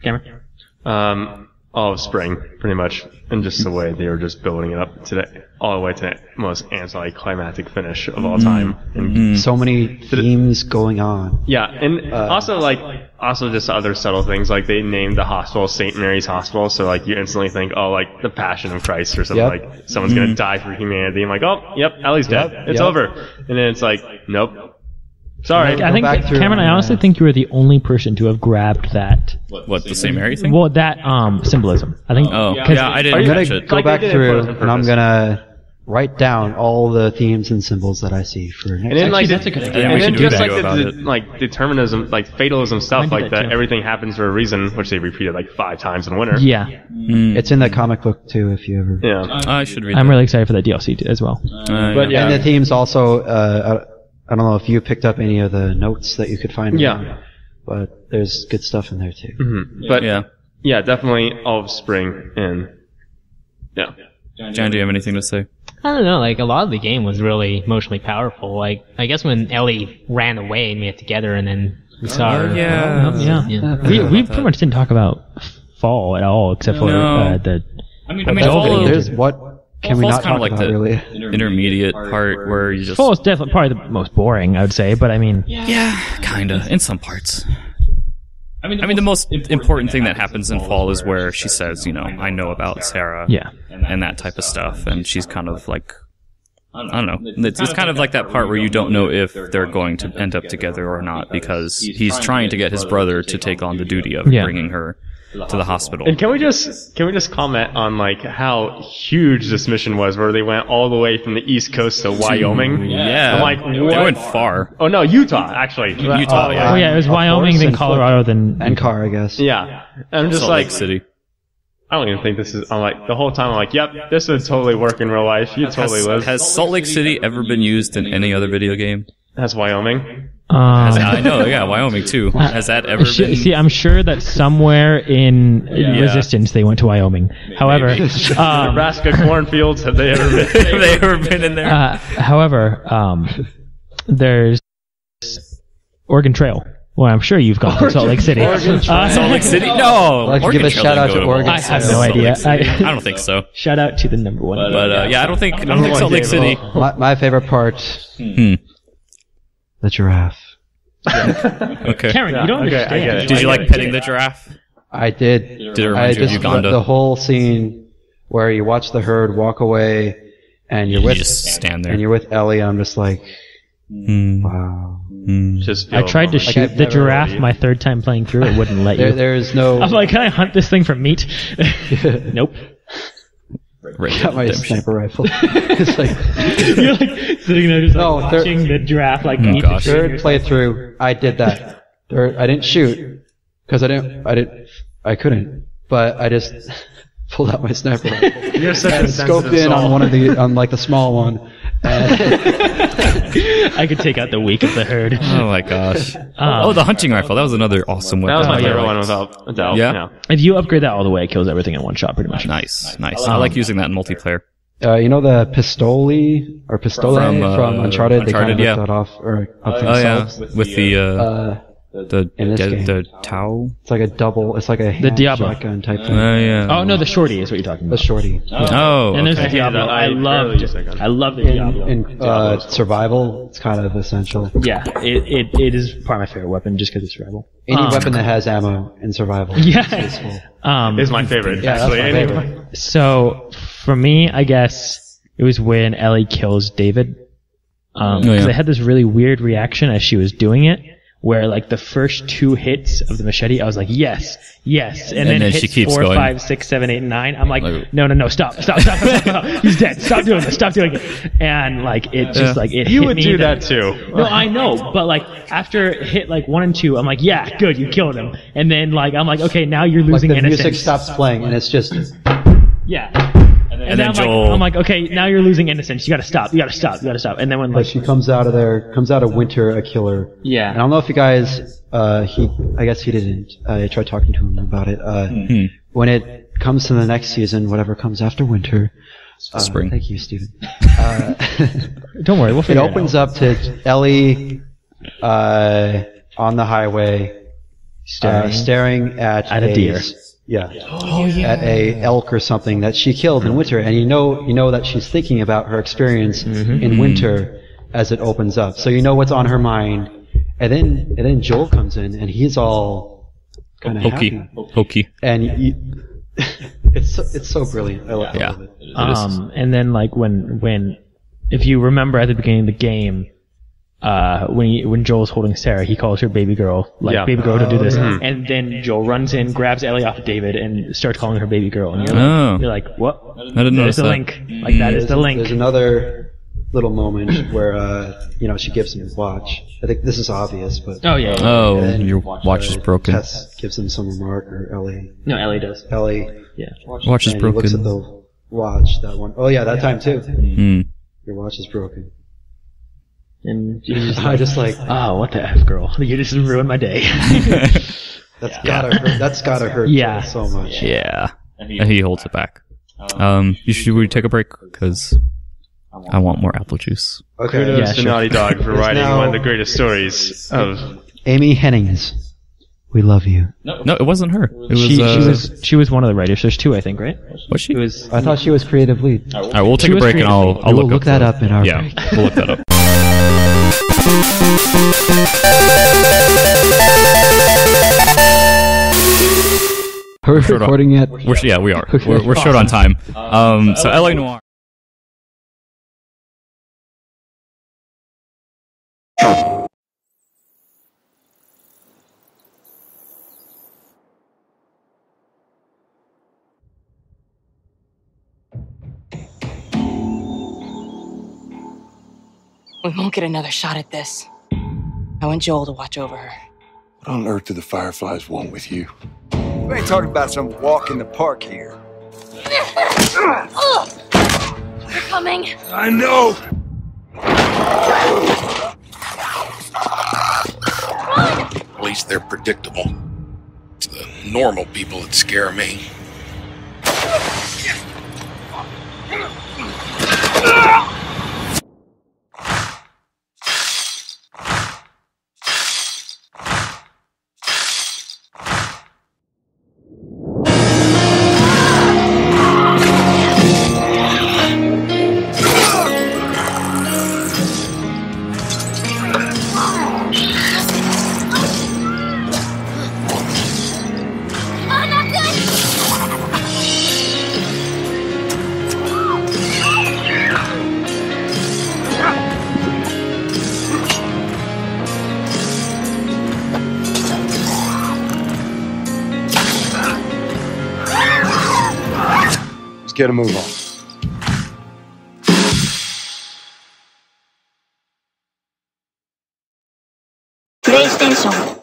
Cameron? All of spring, pretty much, and just the way they were just building it up today, all the way to the most anticlimactic finish of all time. And So many themes going on. yeah, and also just other subtle things, like they named the hospital St. Mary's Hospital, so like you instantly think, oh, like the Passion of Christ or something, Yep. like someone's gonna die for humanity. I'm like, oh, yep, Ellie's dead. Yep, It's yep. over. And then it's like, nope. Sorry. I think, back through Cameron, I and, honestly think you were the only person to have grabbed that. What, the St. Mary thing? Well, that symbolism. I think. Oh, 'cause- yeah, I I'm didn't gonna catch it. go Like back they did it through, for and I'm purpose. gonna write down all the themes and symbols that I see for next And then, like, that's a good idea. Yeah, we and should then do a just like video about the it. like determinism, like fatalism stuff, do like that that too. everything happens for a reason, which they repeated like 5 times in winter. Yeah, It's in the comic book too, if you ever. Yeah. I should read I'm that. really excited for that DLC as well. But yeah. And the themes also. I don't know if you picked up any of the notes that you could find. Yeah. But there's good stuff in there too. But Yeah. yeah, definitely all of spring and yeah. Jan, do you have anything to say? I don't know, like, a lot of the game was really emotionally powerful. Like, I guess when Ellie ran away and we had together and then we saw her. Yeah, we pretty much didn't talk about fall at all, except for No. the. I mean, There's, fall of- there's what can we fall's not kinda talk like about the really? intermediate part where you just... Fall is definitely probably the most boring, I would say, but I mean, Yeah, kinda, in some parts. I mean, the most important thing that happens in fall is where she says, you know, I know about Sarah. yeah. And that type of stuff. And she's kind of like, I don't know. It's kind of like that part where you don't know if they're going to end up together or not, because he's trying to get his brother to take on the duty of Yeah. bringing her to the hospital. And can we just comment on like how huge this mission was, where they went all the way from the East Coast to Wyoming? Yeah. I'm like, They what? went far. Oh no, Utah actually. Utah, Oh, yeah. Oh yeah, it was Wyoming, then Colorado, then And car, I guess. Yeah. And I'm just Salt like, Lake City. I don't even think this is. I'm like the whole time. I'm like, yep, this would totally work in real life. You totally live. Has Salt Lake City ever been used in any other video game? That's Wyoming. I know, yeah, Wyoming too. Has that ever been? See, I'm sure that somewhere in Resistance they went to Wyoming. However, Nebraska cornfields. Have they ever been? Have they ever been in there? however, there's Oregon Trail. Well, I'm sure you've gone to Salt Lake City. Salt Lake City? No. I'd like to Oregon give a Trail shout out didn't to go Oregon I have Trail. no Salt Lake idea. City. I don't think so. Shout out to the number one. But yeah, I don't think Salt Lake City. My favorite part, the giraffe. Okay. Karen, you don't Okay, I understand. get it. Did you like petting the giraffe? I did. Did it remind you of Uganda? The whole scene where you watch the herd walk away, and you're You with just stand there. and you're with Ellie. And I'm just like, wow. Just I tried to like shoot I've the never giraffe really- my third time playing through. It wouldn't let you. There's no. I'm like, can I hunt this thing for meat? Nope. got my sniper rifle. It's like You're like sitting there just No, like they're- watching the giraffe like eat gosh. the third playthrough. I did that. I didn't shoot because I couldn't. But I just pulled out my sniper rifle You're such and a scoped sensitive in soul. on like the small one. And I could take out the weak of the herd. Oh my gosh. Oh, the hunting rifle. That was another awesome weapon. That was my Oh, yeah. favorite one without a doubt. Yeah? Yeah. If you upgrade that all the way, it kills everything in one shot, pretty much. Nice. I like using that in multiplayer. you know the Pistoli or Pistole From, from Uncharted? They kind of Uncharted, yeah. ripped that off or up Oh yeah, themselves. with the in this game. The Tau. It's like a double. It's like a hand Diablo. shotgun type thing. Yeah. Oh no, the shorty is what you're talking The about. shorty. Oh. And there's Okay. the Diablo. I love the Diablo. In survival, it's kind of essential. Yeah, it is probably my favorite weapon just because it's survival. Any weapon that has ammo in survival. Yeah. is useful. It's my favorite. Yeah, that's actually. my favorite. So for me, I guess it was when Ellie kills David. Because I had this really weird reaction as she was doing it, where like the first 2 hits of the machete, I was like, yes, and then then she hits keeps 4, going. 5, 6, 7, 8, and 9. I'm like, no, stop. He's dead. Stop doing this. And like it just like it. You hit would me do that- that too. No, I know, but like after it hit like 1 and 2, I'm like, yeah, good, you killed him. And then like I'm like, okay, now you're Like losing the innocence. music stops playing and it's just Yeah. And then then Joel- I'm like, okay, now you're losing innocence. You gotta stop. And then when like like she comes out of winter a killer. yeah. And I don't know if you guys I guess he didn't. I tried talking to him about it. When it comes to the next season, whatever comes after winter. Spring. Thank you, Steven. Don't worry, we'll It figure opens up to Ellie on the highway staring at a deer. Yeah. At a elk or something that she killed in winter, and you know that she's thinking about her experience in winter as it opens up. So you know what's on her mind, and then Joel comes in and he's all kind of happy, Hokey. and it's so brilliant. I love it. And then like when if you remember at the beginning of the game, when Joel's holding Sarah, he calls her baby girl, baby girl, don't do this. And then Joel runs in, grabs Ellie off of David, and starts calling her baby girl. And you're like, what? I didn't notice the that. link. Like that is the link. There's another little moment where she gives him his watch. I think this is obvious, but Oh yeah. Oh, and then, your watch is broken. Tess gives him some remark, or Ellie. No, Ellie does. Ellie. Yeah. Watch is And he looks at broken. the watch. That one. Oh yeah, that time too. Mm. Your watch is broken. And she's I just like oh, what the F, girl? You just ruined my day. that's gotta hurt. That's gotta hurt Yeah. so much. Yeah. And he holds it back. Should we take a break? Because I want more apple juice. Okay. Kudos Yeah, to sure. Naughty Dog for writing now- one of the greatest stories of. Amy Hennings, we love you. No, it wasn't her. It was, She was one of the writers. There's 2, I think, right? was she? It was. I thought she was creative lead. All right, we'll take She a was break and I'll We'll look look that up in our Yeah, break. we'll look that up. Are we Short on- recording yet? We are. We're short on time. So LA Noire. We won't get another shot at this. I want Joel to watch over her. What on earth do the Fireflies want with you? We ain't talking about some walk in the park here. They're coming. I know! At least they're predictable. It's the normal people that scare me. Let's get a move on. PlayStation